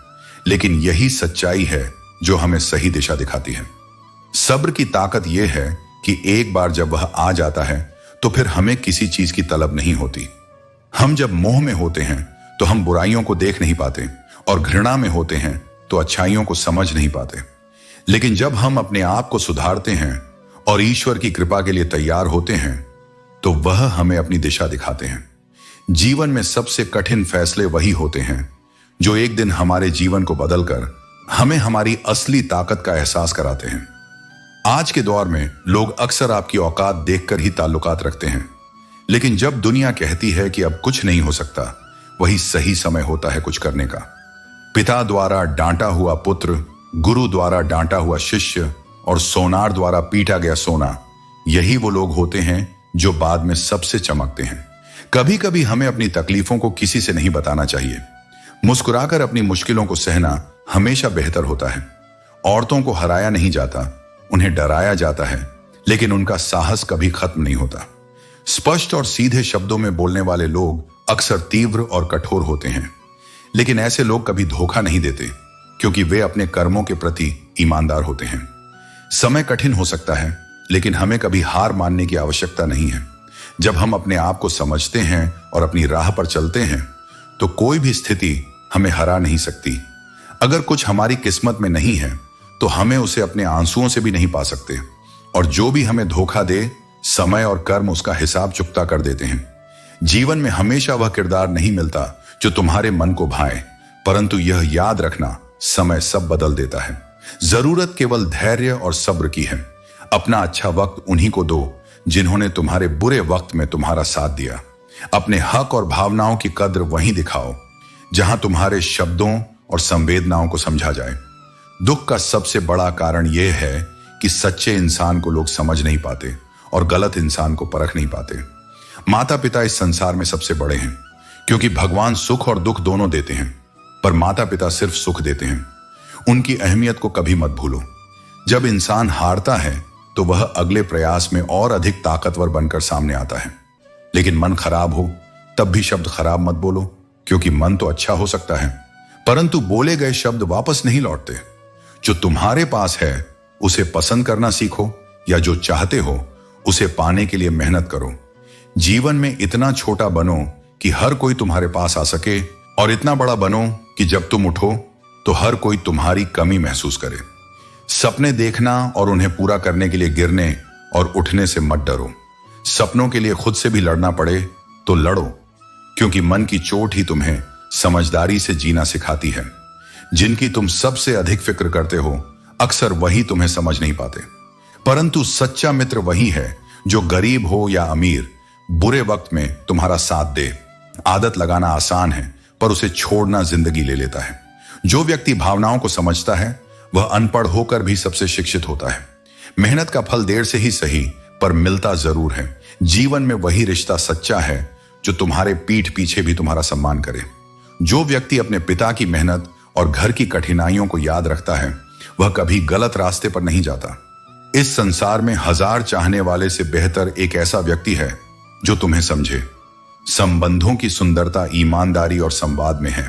लेकिन यही सच्चाई है जो हमें सही दिशा दिखाती है। सब्र की ताकत यह है कि एक बार जब वह आ जाता है तो फिर हमें किसी चीज की तलब नहीं होती। हम जब मोह में होते हैं तो हम बुराइयों को देख नहीं पाते और घृणा में होते हैं तो अच्छाइयों को समझ नहीं पाते। लेकिन जब हम अपने आप को सुधारते हैं और ईश्वर की कृपा के लिए तैयार होते हैं तो वह हमें अपनी दिशा दिखाते हैं। जीवन में सबसे कठिन फैसले वही होते हैं जो एक दिन हमारे जीवन को बदलकर हमें हमारी असली ताकत का एहसास कराते हैं। आज के दौर में लोग अक्सर आपकी औकात देखकर ही ताल्लुकात रखते हैं, लेकिन जब दुनिया कहती है कि अब कुछ नहीं हो सकता, वही सही समय होता है कुछ करने का। पिता द्वारा डांटा हुआ पुत्र, गुरु द्वारा डांटा हुआ शिष्य और सोनार द्वारा पीटा गया सोना, यही वो लोग होते हैं जो बाद में सबसे चमकते हैं। कभी कभी हमें अपनी तकलीफों को किसी से नहीं बताना चाहिए। मुस्कुराकर अपनी मुश्किलों को सहना हमेशा बेहतर होता है। औरतों को हराया नहीं जाता, उन्हें डराया जाता है, लेकिन उनका साहस कभी खत्म नहीं होता। स्पष्ट और सीधे शब्दों में बोलने वाले लोग अक्सर तीव्र और कठोर होते हैं, लेकिन ऐसे लोग कभी धोखा नहीं देते, क्योंकि वे अपने कर्मों के प्रति ईमानदार होते हैं। समय कठिन हो सकता है, लेकिन हमें कभी हार मानने की आवश्यकता नहीं है। जब हम अपने आप को समझते हैं और अपनी राह पर चलते हैं तो कोई भी स्थिति हमें हरा नहीं सकती। अगर कुछ हमारी किस्मत में नहीं है तो हमें उसे अपने आंसुओं से भी नहीं पा सकते, और जो भी हमें धोखा दे, समय और कर्म उसका हिसाब चुकता कर देते हैं। जीवन में हमेशा वह किरदार नहीं मिलता जो तुम्हारे मन को भाए, परंतु यह याद रखना समय सब बदल देता है। जरूरत केवल धैर्य और सब्र की है। अपना अच्छा वक्त उन्हीं को दो जिन्होंने तुम्हारे बुरे वक्त में तुम्हारा साथ दिया। अपने हक और भावनाओं की कद्र वहीं दिखाओ जहां तुम्हारे शब्दों और संवेदनाओं को समझा जाए। दुख का सबसे बड़ा कारण यह है कि सच्चे इंसान को लोग समझ नहीं पाते और गलत इंसान को परख नहीं पाते। माता पिता इस संसार में सबसे बड़े हैं, क्योंकि भगवान सुख और दुख दोनों देते हैं, पर माता पिता सिर्फ सुख देते हैं। उनकी अहमियत को कभी मत भूलो। जब इंसान हारता है तो वह अगले प्रयास में और अधिक ताकतवर बनकर सामने आता है। लेकिन मन खराब हो तब भी शब्द खराब मत बोलो, क्योंकि मन तो अच्छा हो सकता है, परंतु बोले गए शब्द वापस नहीं लौटते। जो तुम्हारे पास है उसे पसंद करना सीखो, या जो चाहते हो उसे पाने के लिए मेहनत करो। जीवन में इतना छोटा बनो कि हर कोई तुम्हारे पास आ सके, और इतना बड़ा बनो कि जब तुम उठो तो हर कोई तुम्हारी कमी महसूस करे। सपने देखना और उन्हें पूरा करने के लिए गिरने और उठने से मत डरो। सपनों के लिए खुद से भी लड़ना पड़े तो लड़ो, क्योंकि मन की चोट ही तुम्हें समझदारी से जीना सिखाती है। जिनकी तुम सबसे अधिक फिक्र करते हो अक्सर वही तुम्हें समझ नहीं पाते, परंतु सच्चा मित्र वही है जो गरीब हो या अमीर, बुरे वक्त में तुम्हारा साथ दे। आदत लगाना आसान है, पर उसे छोड़ना जिंदगी ले लेता है। जो व्यक्ति भावनाओं को समझता है वह अनपढ़ होकर भी सबसे शिक्षित होता है। मेहनत का फल देर से ही सही, पर मिलता जरूर है। जीवन में वही रिश्ता सच्चा है जो तुम्हारे पीठ पीछे भी तुम्हारा सम्मान करे। जो व्यक्ति अपने पिता की मेहनत और घर की कठिनाइयों को याद रखता है वह कभी गलत रास्ते पर नहीं जाता। इस संसार में 1000 चाहने वाले से बेहतर एक ऐसा व्यक्ति है जो तुम्हें समझे। संबंधों की सुंदरता ईमानदारी और संवाद में है।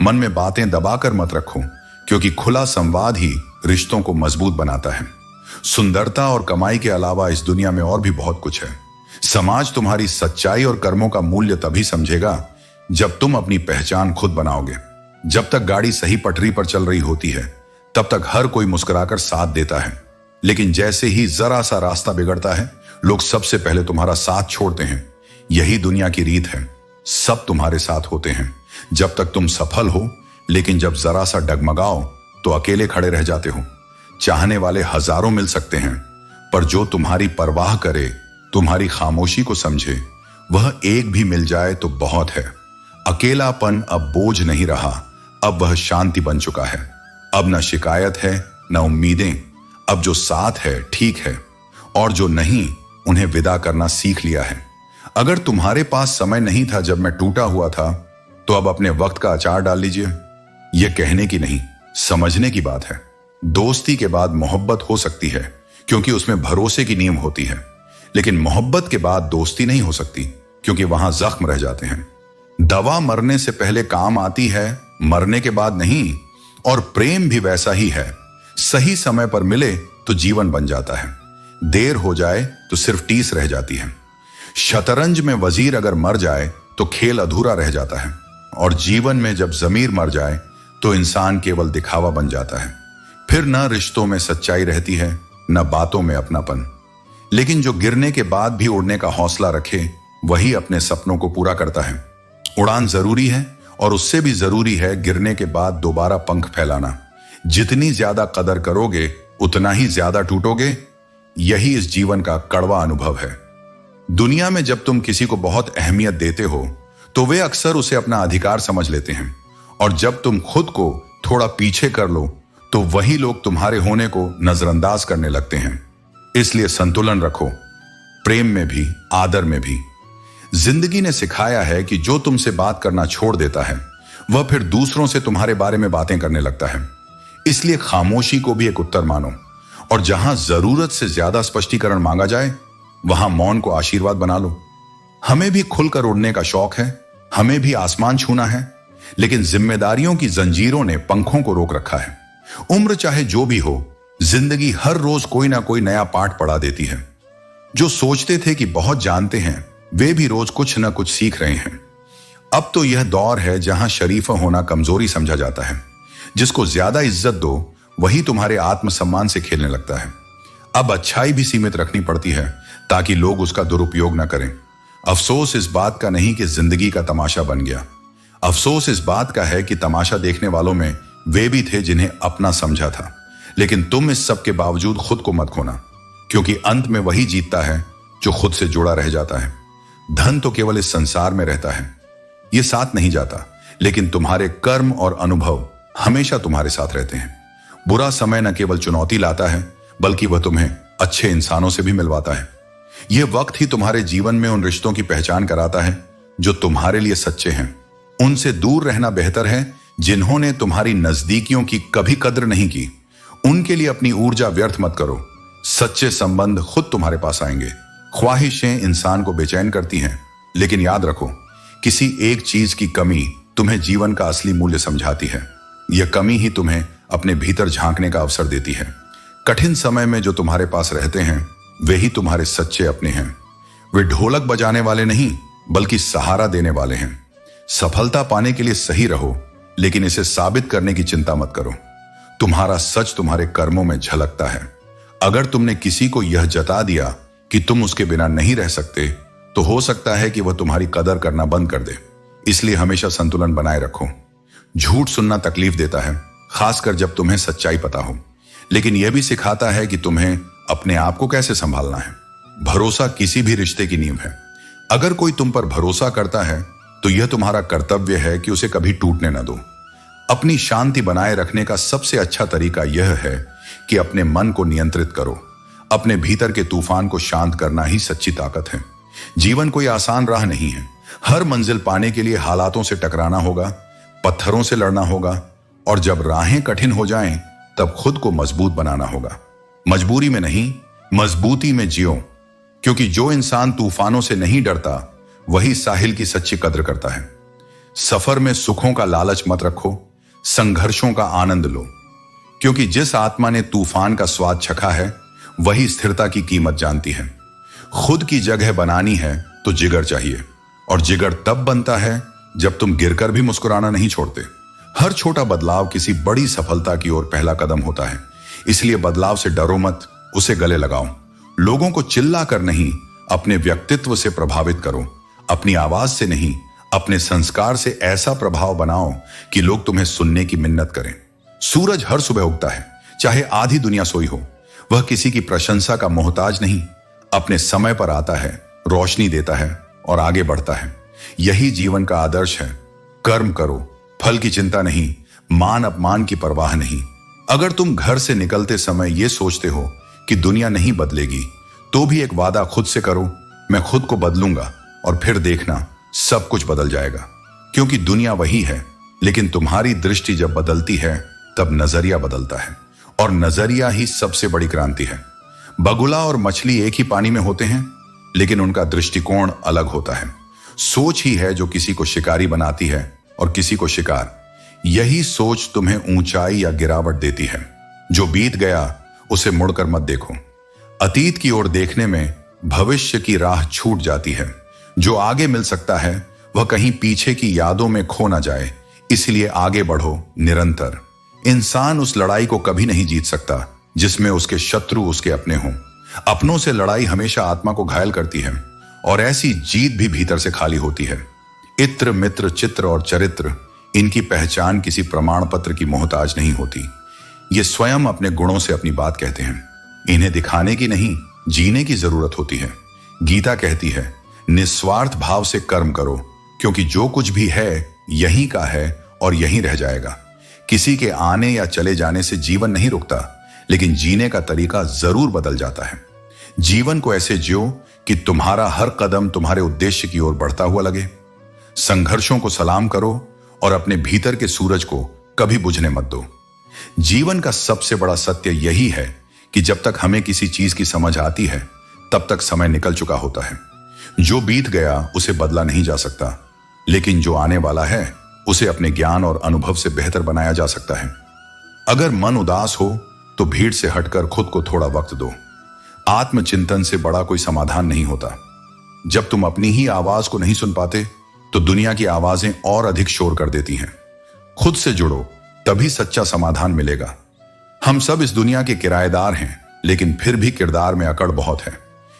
मन में बातें दबाकर मत रखो, क्योंकि खुला संवाद ही रिश्तों को मजबूत बनाता है। सुंदरता और कमाई के अलावा इस दुनिया में और भी बहुत कुछ है। समाज तुम्हारी सच्चाई और कर्मों का मूल्य तभी समझेगा जब तुम अपनी पहचान खुद बनाओगे। जब तक गाड़ी सही पटरी पर चल रही होती है तब तक हर कोई मुस्कुराकर साथ देता है, लेकिन जैसे ही जरा सा रास्ता बिगड़ता है लोग सबसे पहले तुम्हारा साथ छोड़ते हैं। यही दुनिया की रीत है। सब तुम्हारे साथ होते हैं जब तक तुम सफल हो, लेकिन जब जरा सा डगमगाओ तो अकेले खड़े रह जाते हो। चाहने वाले हजारों मिल सकते हैं, पर जो तुम्हारी परवाह करे, तुम्हारी खामोशी को समझे, वह एक भी मिल जाए तो बहुत है। अकेलापन अब बोझ नहीं रहा, अब वह शांति बन चुका है। अब न शिकायत है न उम्मीदें। अब जो साथ है ठीक है, और जो नहीं उन्हें विदा करना सीख लिया है। अगर तुम्हारे पास समय नहीं था जब मैं टूटा हुआ था, तो अब अपने वक्त का अचार डाल लीजिए। यह कहने की नहीं, समझने की बात है। दोस्ती के बाद मोहब्बत हो सकती है, क्योंकि उसमें भरोसे की नींव होती है, लेकिन मोहब्बत के बाद दोस्ती नहीं हो सकती, क्योंकि वहां जख्म रह जाते हैं। दवा मरने से पहले काम आती है, मरने के बाद नहीं। और प्रेम भी वैसा ही है। सही समय पर मिले तो जीवन बन जाता है, देर हो जाए तो सिर्फ टीस रह जाती है। शतरंज में वजीर अगर मर जाए तो खेल अधूरा रह जाता है, और जीवन में जब जमीर मर जाए तो इंसान केवल दिखावा बन जाता है। फिर न रिश्तों में सच्चाई रहती है, न बातों में अपनापन। लेकिन जो गिरने के बाद भी उड़ने का हौसला रखे, वही अपने सपनों को पूरा करता है। उड़ान जरूरी है, और उससे भी जरूरी है गिरने के बाद दोबारा पंख फैलाना। जितनी ज्यादा कदर करोगे उतना ही ज्यादा टूटोगे। यही इस जीवन का कड़वा अनुभव है। दुनिया में जब तुम किसी को बहुत अहमियत देते हो तो वे अक्सर उसे अपना अधिकार समझ लेते हैं, और जब तुम खुद को थोड़ा पीछे कर लो तो वही लोग तुम्हारे होने को नजरअंदाज करने लगते हैं। इसलिए संतुलन रखो, प्रेम में भी आदर में भी। जिंदगी ने सिखाया है कि जो तुमसे बात करना छोड़ देता है वह फिर दूसरों से तुम्हारे बारे में बातें करने लगता है। इसलिए खामोशी को भी एक उत्तर मानो, और जहां जरूरत से ज्यादा स्पष्टीकरण मांगा जाए वहां मौन को आशीर्वाद बना लो। हमें भी खुलकर उड़ने का शौक है, हमें भी आसमान छूना है, लेकिन जिम्मेदारियों की जंजीरों ने पंखों को रोक रखा है। उम्र चाहे जो भी हो, जिंदगी हर रोज कोई ना कोई नया पाठ पढ़ा देती है। जो सोचते थे कि बहुत जानते हैं, वे भी रोज कुछ न कुछ सीख रहे हैं। अब तो यह दौर है जहां शरीफ होना कमजोरी समझा जाता है। जिसको ज्यादा इज्जत दो वही तुम्हारे आत्मसम्मान से खेलने लगता है। अब अच्छाई भी सीमित रखनी पड़ती है ताकि लोग उसका दुरुपयोग न करें। अफसोस इस बात का नहीं कि जिंदगी का तमाशा बन गया। अफसोस इस बात का है कि तमाशा देखने वालों में वे भी थे जिन्हें अपना समझा था। लेकिन तुम इस सब के बावजूद खुद को मत खोना, क्योंकि अंत में वही जीतता है जो खुद से जुड़ा रह जाता है। धन तो केवल इस संसार में रहता है, ये साथ नहीं जाता, लेकिन तुम्हारे कर्म और अनुभव हमेशा तुम्हारे साथ रहते हैं। बुरा समय न केवल चुनौती लाता है, बल्कि वह तुम्हें अच्छे इंसानों से भी मिलवाता है। यह वक्त ही तुम्हारे जीवन में उन रिश्तों की पहचान कराता है जो तुम्हारे लिए सच्चे हैं। उनसे दूर रहना बेहतर है जिन्होंने तुम्हारी नजदीकियों की कभी कद्र नहीं की। उनके लिए अपनी ऊर्जा व्यर्थ मत करो। सच्चे संबंध खुद तुम्हारे पास आएंगे। ख्वाहिशें इंसान को बेचैन करती हैं, लेकिन याद रखो, किसी एक चीज की कमी तुम्हें जीवन का असली मूल्य समझाती है। यह कमी ही तुम्हें अपने भीतर झांकने का अवसर देती है। कठिन समय में जो तुम्हारे पास रहते हैं वे ही तुम्हारे सच्चे अपने हैं। वे ढोलक बजाने वाले नहीं, बल्कि सहारा देने वाले हैं। सफलता पाने के लिए सही रहो, लेकिन इसे साबित करने की चिंता मत करो। तुम्हारा सच तुम्हारे कर्मों में झलकता है। अगर तुमने किसी को यह जता दिया कि तुम उसके बिना नहीं रह सकते, तो हो सकता है कि वह तुम्हारी कदर करना बंद कर दे। इसलिए हमेशा संतुलन बनाए रखो। झूठ सुनना तकलीफ देता है, खासकर जब तुम्हें सच्चाई पता हो, लेकिन यह भी सिखाता है कि तुम्हें अपने आप को कैसे संभालना है। भरोसा किसी भी रिश्ते की नींव है। अगर कोई तुम पर भरोसा करता है तो यह तुम्हारा कर्तव्य है कि उसे कभी टूटने न दो। अपनी शांति बनाए रखने का सबसे अच्छा तरीका यह है कि अपने मन को नियंत्रित करो। अपने भीतर के तूफान को शांत करना ही सच्ची ताकत है। जीवन कोई आसान राह नहीं है। हर मंजिल पाने के लिए हालातों से टकराना होगा, पत्थरों से लड़ना होगा, और जब राहें कठिन हो जाएं, तब खुद को मजबूत बनाना होगा। मजबूरी में नहीं, मजबूती में जियो, क्योंकि जो इंसान तूफानों से नहीं डरता वही साहिल की सच्ची कद्र करता है। सफर में सुखों का लालच मत रखो, संघर्षों का आनंद लो, क्योंकि जिस आत्मा ने तूफान का स्वाद चखा है वही स्थिरता की कीमत जानती है। खुद की जगह बनानी है तो जिगर चाहिए, और जिगर तब बनता है जब तुम गिरकर भी मुस्कुराना नहीं छोड़ते। हर छोटा बदलाव किसी बड़ी सफलता की ओर पहला कदम होता है। इसलिए बदलाव से डरो मत, उसे गले लगाओ। लोगों को चिल्ला कर नहीं, अपने व्यक्तित्व से प्रभावित करो। अपनी आवाज से नहीं, अपने संस्कार से ऐसा प्रभाव बनाओ कि लोग तुम्हें सुनने की मिन्नत करें। सूरज हर सुबह उगता है, चाहे आधी दुनिया सोई हो। वह किसी की प्रशंसा का मोहताज नहीं, अपने समय पर आता है, रोशनी देता है और आगे बढ़ता है। यही जीवन का आदर्श है। कर्म करो, फल की चिंता नहीं, मान अपमान की परवाह नहीं। अगर तुम घर से निकलते समय यह सोचते हो कि दुनिया नहीं बदलेगी, तो भी एक वादा खुद से करो, मैं खुद को बदलूंगा, और फिर देखना सब कुछ बदल जाएगा। क्योंकि दुनिया वही है, लेकिन तुम्हारी दृष्टि जब बदलती है तब नजरिया बदलता है, और नजरिया ही सबसे बड़ी क्रांति है। बगुला और मछली एक ही पानी में होते हैं, लेकिन उनका दृष्टिकोण अलग होता है। सोच ही है जो किसी को शिकारी बनाती है और किसी को शिकार। यही सोच तुम्हें ऊंचाई या गिरावट देती है। जो बीत गया उसे मुड़कर मत देखो। अतीत की ओर देखने में भविष्य की राह छूट जाती है। जो आगे मिल सकता है वह कहीं पीछे की यादों में खो ना जाए, इसलिए आगे बढ़ो निरंतर। इंसान उस लड़ाई को कभी नहीं जीत सकता जिसमें उसके शत्रु उसके अपने हों। अपनों से लड़ाई हमेशा आत्मा को घायल करती है, और ऐसी जीत भी भीतर से खाली होती है। इत्र, मित्र, चित्र और चरित्र, इनकी पहचान किसी प्रमाण पत्र की मोहताज नहीं होती। ये स्वयं अपने गुणों से अपनी बात कहते हैं। इन्हें दिखाने की नहीं, जीने की जरूरत होती है। गीता कहती है, निस्वार्थ भाव से कर्म करो, क्योंकि जो कुछ भी है यहीं का है और यहीं रह जाएगा। किसी के आने या चले जाने से जीवन नहीं रुकता, लेकिन जीने का तरीका जरूर बदल जाता है। जीवन को ऐसे जियो कि तुम्हारा हर कदम तुम्हारे उद्देश्य की ओर बढ़ता हुआ लगे। संघर्षों को सलाम करो और अपने भीतर के सूरज को कभी बुझने मत दो। जीवन का सबसे बड़ा सत्य यही है कि जब तक हमें किसी चीज की समझ आती है, तब तक समय निकल चुका होता है। जो बीत गया उसे बदला नहीं जा सकता, लेकिन जो आने वाला है उसे अपने ज्ञान और अनुभव से बेहतर बनाया जा सकता है। अगर मन उदास हो तो भीड़ से हटकर खुद को थोड़ा वक्त दो। आत्मचिंतन से बड़ा कोई समाधान नहीं होता। जब तुम अपनी ही आवाज को नहीं सुन पाते, तो दुनिया की आवाजें और अधिक शोर कर देती हैं। खुद से जुड़ो, तभी सच्चा समाधान मिलेगा। हम सब इस दुनिया के किराएदार हैं, लेकिन फिर भी किरदार में अकड़ बहुत है।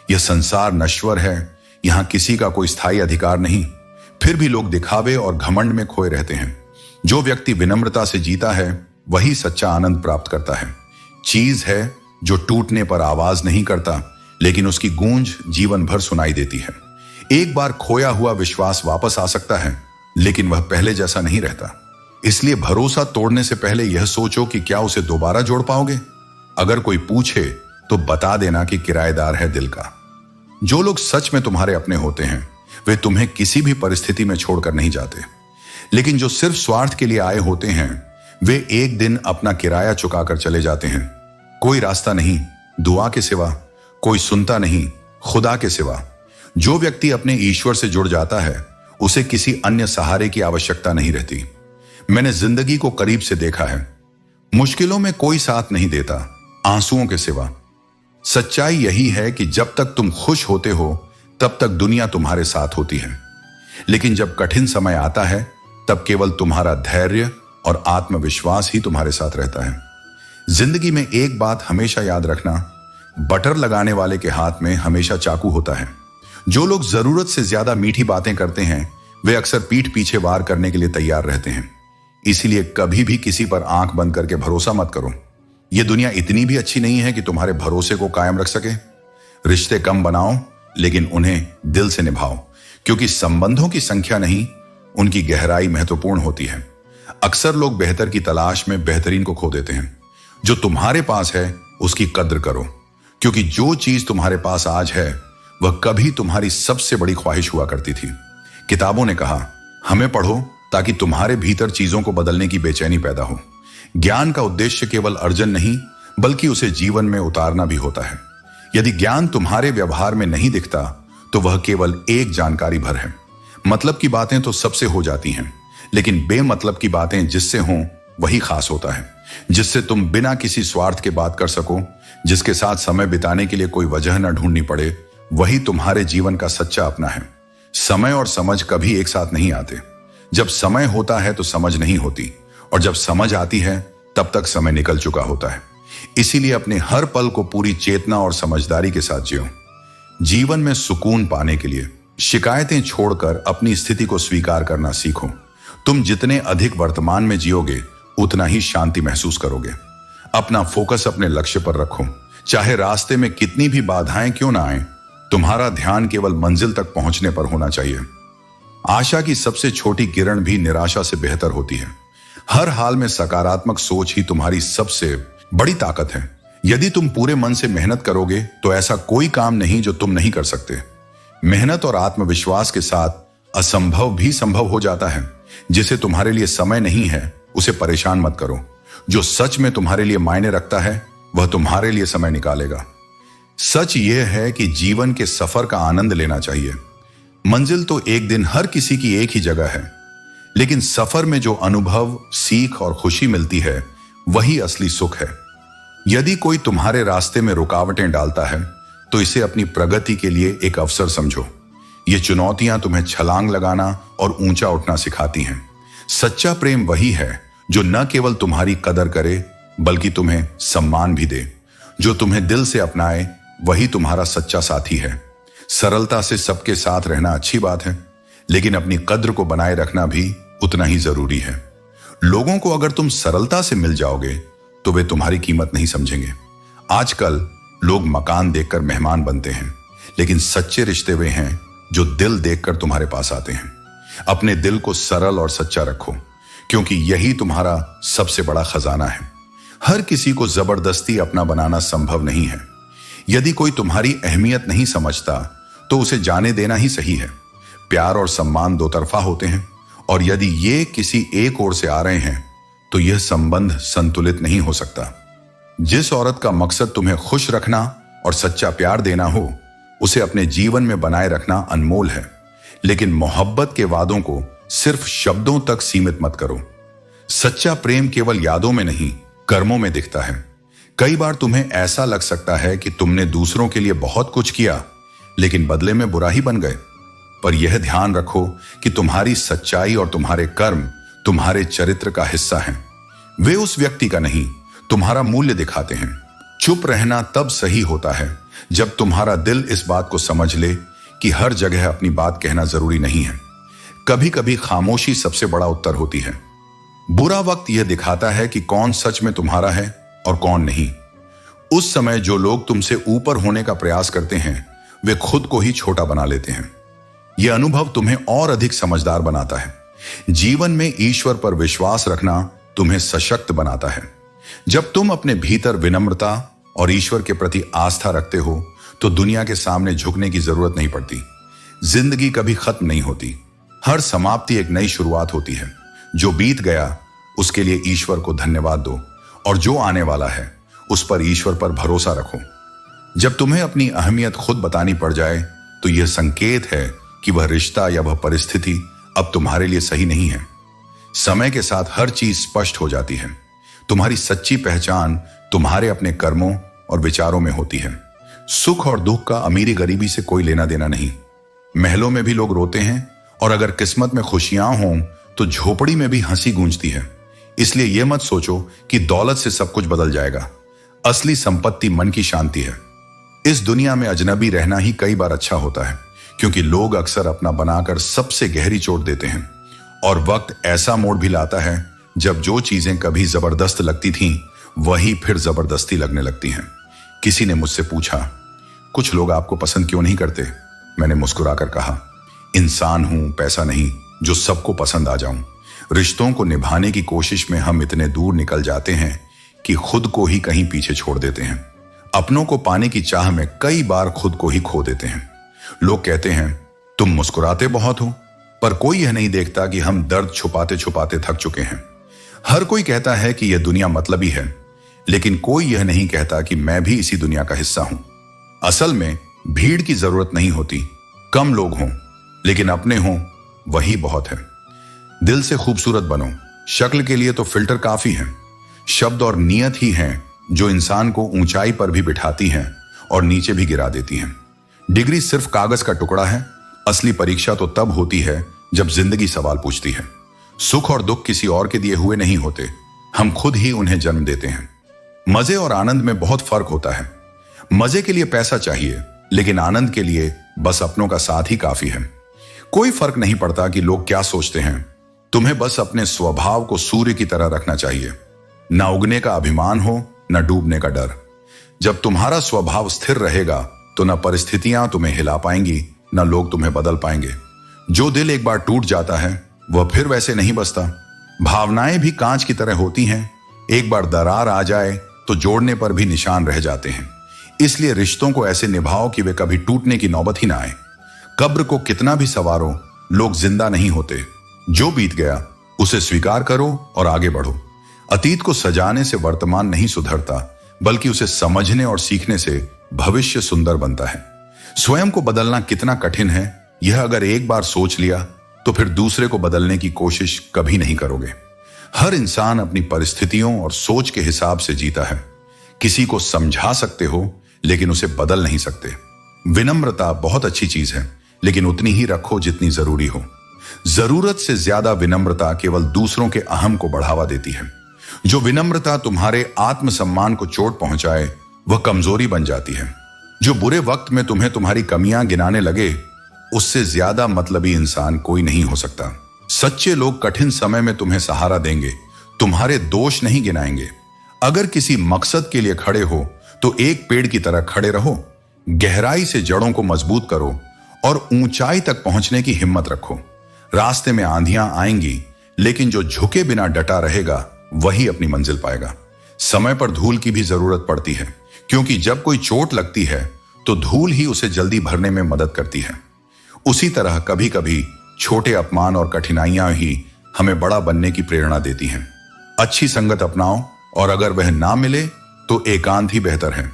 यह संसार नश्वर है, यहां किसी का कोई स्थायी अधिकार नहीं। फिर भी लोग दिखावे और घमंड में खोए रहते हैं। जो व्यक्ति विनम्रता से जीता है वही सच्चा आनंद प्राप्त करता है। चीज है जो टूटने पर आवाज नहीं करता, लेकिन उसकी गूंज जीवन भर सुनाई देती है। एक बार खोया हुआ विश्वास वापस आ सकता है, लेकिन वह पहले जैसा नहीं रहता। इसलिए भरोसा तोड़ने से पहले यह सोचो कि क्या उसे दोबारा जोड़ पाओगे। अगर कोई पूछे तो बता देना कि किराएदार है दिल का। जो लोग सच में तुम्हारे अपने होते हैं वे तुम्हें किसी भी परिस्थिति में छोड़कर नहीं जाते, लेकिन जो सिर्फ स्वार्थ के लिए आए होते हैं वे एक दिन अपना किराया चुकाकर चले जाते हैं। कोई रास्ता नहीं दुआ के सिवा, कोई सुनता नहीं खुदा के सिवा। जो व्यक्ति अपने ईश्वर से जुड़ जाता है उसे किसी अन्य सहारे की आवश्यकता नहीं रहती। मैंने जिंदगी को करीब से देखा है। मुश्किलों में कोई साथ नहीं देता आंसुओं के सिवा। सच्चाई यही है कि जब तक तुम खुश होते हो तब तक दुनिया तुम्हारे साथ होती है, लेकिन जब कठिन समय आता है तब केवल तुम्हारा धैर्य और आत्मविश्वास ही तुम्हारे साथ रहता है। जिंदगी में एक बात हमेशा याद रखना, बटर लगाने वाले के हाथ में हमेशा चाकू होता है। जो लोग जरूरत से ज्यादा मीठी बातें करते हैं वे अक्सर पीठ पीछे वार करने के लिए तैयार रहते हैं। इसीलिए कभी भी किसी पर आंख बंद करके भरोसा मत करो। यह दुनिया इतनी भी अच्छी नहीं है कि तुम्हारे भरोसे को कायम रख सके। रिश्ते कम बनाओ लेकिन उन्हें दिल से निभाओ, क्योंकि संबंधों की संख्या नहीं उनकी गहराई महत्वपूर्ण होती है। अक्सर लोग बेहतर की तलाश में बेहतरीन को खो देते हैं। जो तुम्हारे पास है उसकी कद्र करो, क्योंकि जो चीज तुम्हारे पास आज है वह कभी तुम्हारी सबसे बड़ी ख्वाहिश हुआ करती थी। किताबों ने कहा हमें पढ़ो ताकि तुम्हारे भीतर चीजों को बदलने की बेचैनी पैदा हो। ज्ञान का उद्देश्य केवल अर्जन नहीं बल्कि उसे जीवन में उतारना भी होता है। यदि ज्ञान तुम्हारे व्यवहार में नहीं दिखता तो वह केवल एक जानकारी भर है। मतलब की बातें तो सबसे हो जाती हैं, लेकिन बेमतलब की बातें जिससे हों वही खास होता है। जिससे तुम बिना किसी स्वार्थ के बात कर सको, जिसके साथ समय बिताने के लिए कोई वजह न ढूंढनी पड़े, वही तुम्हारे जीवन का सच्चा अपना है। समय और समझ कभी एक साथ नहीं आते। जब समय होता है तो समझ नहीं होती, और जब समझ आती है तब तक समय निकल चुका होता है। इसीलिए अपने हर पल को पूरी चेतना और समझदारी के साथ जियो। जीवन में सुकून पाने के लिए शिकायतें छोड़कर अपनी स्थिति को स्वीकार करना सीखो। तुम जितने अधिक वर्तमान में जियोगे उतना ही शांति महसूस करोगे। अपना फोकस अपने लक्ष्य पर रखो, चाहे रास्ते में कितनी भी बाधाएं क्यों ना आए। तुम्हारा ध्यान केवल मंजिल तक पहुंचने पर होना चाहिए। आशा की सबसे छोटी किरण भी निराशा से बेहतर होती है। हर हाल में सकारात्मक सोच ही तुम्हारी सबसे बड़ी ताकत है। यदि तुम पूरे मन से मेहनत करोगे तो ऐसा कोई काम नहीं जो तुम नहीं कर सकते। मेहनत और आत्मविश्वास के साथ असंभव भी संभव हो जाता है। जिसे तुम्हारे लिए समय नहीं है उसे परेशान मत करो। जो सच में तुम्हारे लिए मायने रखता है वह तुम्हारे लिए समय निकालेगा। सच यह है कि जीवन के सफर का आनंद लेना चाहिए। मंजिल तो एक दिन हर किसी की एक ही जगह है, लेकिन सफर में जो अनुभव, सीख और खुशी मिलती है वही असली सुख है। यदि कोई तुम्हारे रास्ते में रुकावटें डालता है तो इसे अपनी प्रगति के लिए एक अवसर समझो। ये चुनौतियां तुम्हें छलांग लगाना और ऊंचा उठना सिखाती हैं। सच्चा प्रेम वही है जो न केवल तुम्हारी कदर करे बल्कि तुम्हें सम्मान भी दे। जो तुम्हें दिल से अपनाए वही तुम्हारा सच्चा साथी है। सरलता से सबके साथ रहना अच्छी बात है, लेकिन अपनी कद्र को बनाए रखना भी उतना ही जरूरी है। लोगों को अगर तुम सरलता से मिल जाओगे तो वे तुम्हारी कीमत नहीं समझेंगे। आजकल लोग मकान देखकर मेहमान बनते हैं, लेकिन सच्चे रिश्ते वे हैं जो दिल देखकर तुम्हारे पास आते हैं। अपने दिल को सरल और सच्चा रखो, क्योंकि यही तुम्हारा सबसे बड़ा खजाना है। हर किसी को जबरदस्ती अपना बनाना संभव नहीं है। यदि कोई तुम्हारी अहमियत नहीं समझता तो उसे जाने देना ही सही है। प्यार और सम्मान दो तरफा होते हैं, और यदि ये किसी एक ओर से आ रहे हैं तो यह संबंध संतुलित नहीं हो सकता। जिस औरत का मकसद तुम्हें खुश रखना और सच्चा प्यार देना हो उसे अपने जीवन में बनाए रखना अनमोल है, लेकिन मोहब्बत के वादों को सिर्फ शब्दों तक सीमित मत करो। सच्चा प्रेम केवल यादों में नहीं कर्मों में दिखता है। कई बार तुम्हें ऐसा लग सकता है कि तुमने दूसरों के लिए बहुत कुछ किया लेकिन बदले में बुरा ही बन गए, पर यह ध्यान रखो कि तुम्हारी सच्चाई और तुम्हारे कर्म तुम्हारे चरित्र का हिस्सा हैं। वे उस व्यक्ति का नहीं तुम्हारा मूल्य दिखाते हैं। चुप रहना तब सही होता है जब तुम्हारा दिल इस बात को समझ ले कि हर जगह अपनी बात कहना जरूरी नहीं है। कभी कभी खामोशी सबसे बड़ा उत्तर होती है। बुरा वक्त यह दिखाता है कि कौन सच में तुम्हारा है और कौन नहीं। उस समय जो लोग तुमसे ऊपर होने का प्रयास करते हैं वे खुद को ही छोटा बना लेते हैं। यह अनुभव तुम्हें और अधिक समझदार बनाता है। जीवन में ईश्वर पर विश्वास रखना तुम्हें सशक्त बनाता है। जब तुम अपने भीतर विनम्रता और ईश्वर के प्रति आस्था रखते हो तो दुनिया के सामने झुकने की जरूरत नहीं पड़ती। जिंदगी कभी खत्म नहीं होती। हर समाप्ति एक नई शुरुआत होती है। जो बीत गया उसके लिए ईश्वर को धन्यवाद दो और जो आने वाला है उस पर ईश्वर पर भरोसा रखो। जब तुम्हें अपनी अहमियत खुद बतानी पड़ जाए तो यह संकेत है कि वह रिश्ता या वह परिस्थिति अब तुम्हारे लिए सही नहीं है। समय के साथ हर चीज स्पष्ट हो जाती है। तुम्हारी सच्ची पहचान तुम्हारे अपने कर्मों और विचारों में होती है। सुख और दुख का अमीरी गरीबी से कोई लेना देना नहीं। महलों में भी लोग रोते हैं और अगर किस्मत में खुशियां हों तो झोपड़ी में भी हंसी गूंजती है। इसलिए यह मत सोचो कि दौलत से सब कुछ बदल जाएगा। असली संपत्ति मन की शांति है। इस दुनिया में अजनबी रहना ही कई बार अच्छा होता है, क्योंकि लोग अक्सर अपना बनाकर सबसे गहरी चोट देते हैं। और वक्त ऐसा मोड़ भी लाता है जब जो चीजें कभी जबरदस्त लगती थीं वही फिर जबरदस्ती लगने लगती हैं। किसी ने मुझसे पूछा, कुछ लोग आपको पसंद क्यों नहीं करते? मैंने मुस्कुराकर कहा, इंसान हूं, पैसा नहीं जो सबको पसंद आ जाऊं। रिश्तों को निभाने की कोशिश में हम इतने दूर निकल जाते हैं कि खुद को ही कहीं पीछे छोड़ देते हैं। अपनों को पाने की चाह में कई बार खुद को ही खो देते हैं। लोग कहते हैं तुम मुस्कुराते बहुत हो, पर कोई यह नहीं देखता कि हम दर्द छुपाते छुपाते थक चुके हैं। हर कोई कहता है कि यह दुनिया मतलबी है, लेकिन कोई यह नहीं कहता कि मैं भी इसी दुनिया का हिस्सा हूं। असल में भीड़ की जरूरत नहीं होती, कम लोग हों लेकिन अपने हों वही बहुत है। दिल से खूबसूरत बनो, शक्ल के लिए तो फिल्टर काफी है। शब्द और नियत ही हैं जो इंसान को ऊंचाई पर भी बिठाती हैं और नीचे भी गिरा देती हैं। डिग्री सिर्फ कागज का टुकड़ा है। असली परीक्षा तो तब होती है जब जिंदगी सवाल पूछती है। सुख और दुख किसी और के दिए हुए नहीं होते, हम खुद ही उन्हें जन्म देते हैं। मजे और आनंद में बहुत फर्क होता है। मजे के लिए पैसा चाहिए, लेकिन आनंद के लिए बस अपनों का साथ ही काफी है। कोई फर्क नहीं पड़ता कि लोग क्या सोचते हैं। तुम्हें बस अपने स्वभाव को सूर्य की तरह रखना चाहिए। ना उगने का अभिमान हो, ना डूबने का डर। जब तुम्हारा स्वभाव स्थिर रहेगा तो ना परिस्थितियां तुम्हें हिला पाएंगी, ना लोग तुम्हें बदल पाएंगे। जो दिल एक बार टूट जाता है वह फिर वैसे नहीं बसता। भावनाएं भी कांच की तरह होती हैं। एक बार दरार आ जाए तो जोड़ने पर भी निशान रह जाते हैं। इसलिए रिश्तों को ऐसे निभाओ कि वे कभी टूटने की नौबत ही ना आए। कब्र को कितना भी संवारो, लोग जिंदा नहीं होते। जो बीत गया उसे स्वीकार करो और आगे बढ़ो। अतीत को सजाने से वर्तमान नहीं सुधरता, बल्कि उसे समझने और सीखने से भविष्य सुंदर बनता है। स्वयं को बदलना कितना कठिन है, यह अगर एक बार सोच लिया तो फिर दूसरे को बदलने की कोशिश कभी नहीं करोगे। हर इंसान अपनी परिस्थितियों और सोच के हिसाब से जीता है। किसी को समझा सकते हो लेकिन उसे बदल नहीं सकते। विनम्रता बहुत अच्छी चीज है, लेकिन उतनी ही रखो जितनी जरूरी हो। जरूरत से ज्यादा विनम्रता केवल दूसरों के अहम को बढ़ावा देती है। जो विनम्रता तुम्हारे आत्मसम्मान को चोट पहुंचाए वह कमजोरी बन जाती है। जो बुरे वक्त में तुम्हें तुम्हारी कमियां गिनाने लगे उससे ज्यादा मतलबी इंसान कोई नहीं हो सकता। सच्चे लोग कठिन समय में तुम्हें सहारा देंगे, तुम्हारे दोष नहीं गिनाएंगे। अगर किसी मकसद के लिए खड़े हो तो एक पेड़ की तरह खड़े रहो। गहराई से जड़ों को मजबूत करो और ऊंचाई तक पहुंचने की हिम्मत रखो। रास्ते में आंधियां आएंगी, लेकिन जो झुके बिना डटा रहेगा वही अपनी मंजिल पाएगा। समय पर धूल की भी जरूरत पड़ती है, क्योंकि जब कोई चोट लगती है तो धूल ही उसे जल्दी भरने में मदद करती है। उसी तरह कभी कभी छोटे अपमान और कठिनाइयां ही हमें बड़ा बनने की प्रेरणा देती हैं। अच्छी संगत अपनाओ और अगर वह ना मिले तो एकांत ही बेहतर है।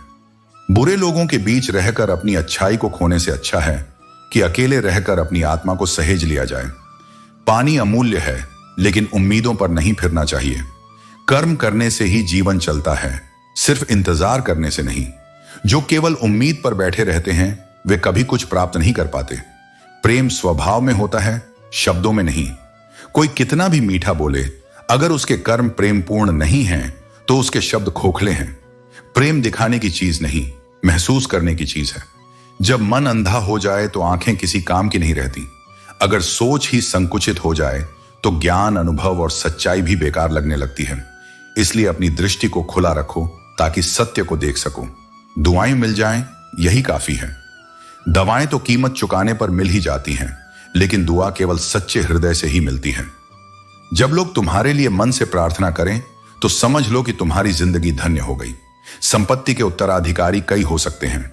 बुरे लोगों के बीच रहकर अपनी अच्छाई को खोने से अच्छा है कि अकेले रहकर अपनी आत्मा को सहेज लिया जाए। पानी अमूल्य है, लेकिन उम्मीदों पर नहीं फिरना चाहिए। कर्म करने से ही जीवन चलता है, सिर्फ इंतजार करने से नहीं। जो केवल उम्मीद पर बैठे रहते हैं वे कभी कुछ प्राप्त नहीं कर पाते। प्रेम स्वभाव में होता है, शब्दों में नहीं। कोई कितना भी मीठा बोले, अगर उसके कर्म प्रेमपूर्ण नहीं हैं तो उसके शब्द खोखले हैं। प्रेम दिखाने की चीज नहीं, महसूस करने की चीज है। जब मन अंधा हो जाए तो आंखें किसी काम की नहीं रहती। अगर सोच ही संकुचित हो जाए तो ज्ञान, अनुभव और सच्चाई भी बेकार लगने लगती है। इसलिए अपनी दृष्टि को खुला रखो ताकि सत्य को देख सको। दुआएं मिल जाएं, यही काफी है। दवाएं तो कीमत चुकाने पर मिल ही जाती हैं, लेकिन दुआ केवल सच्चे हृदय से ही मिलती है। जब लोग तुम्हारे लिए मन से प्रार्थना करें तो समझ लो कि तुम्हारी जिंदगी धन्य हो गई। संपत्ति के उत्तराधिकारी कई हो सकते हैं,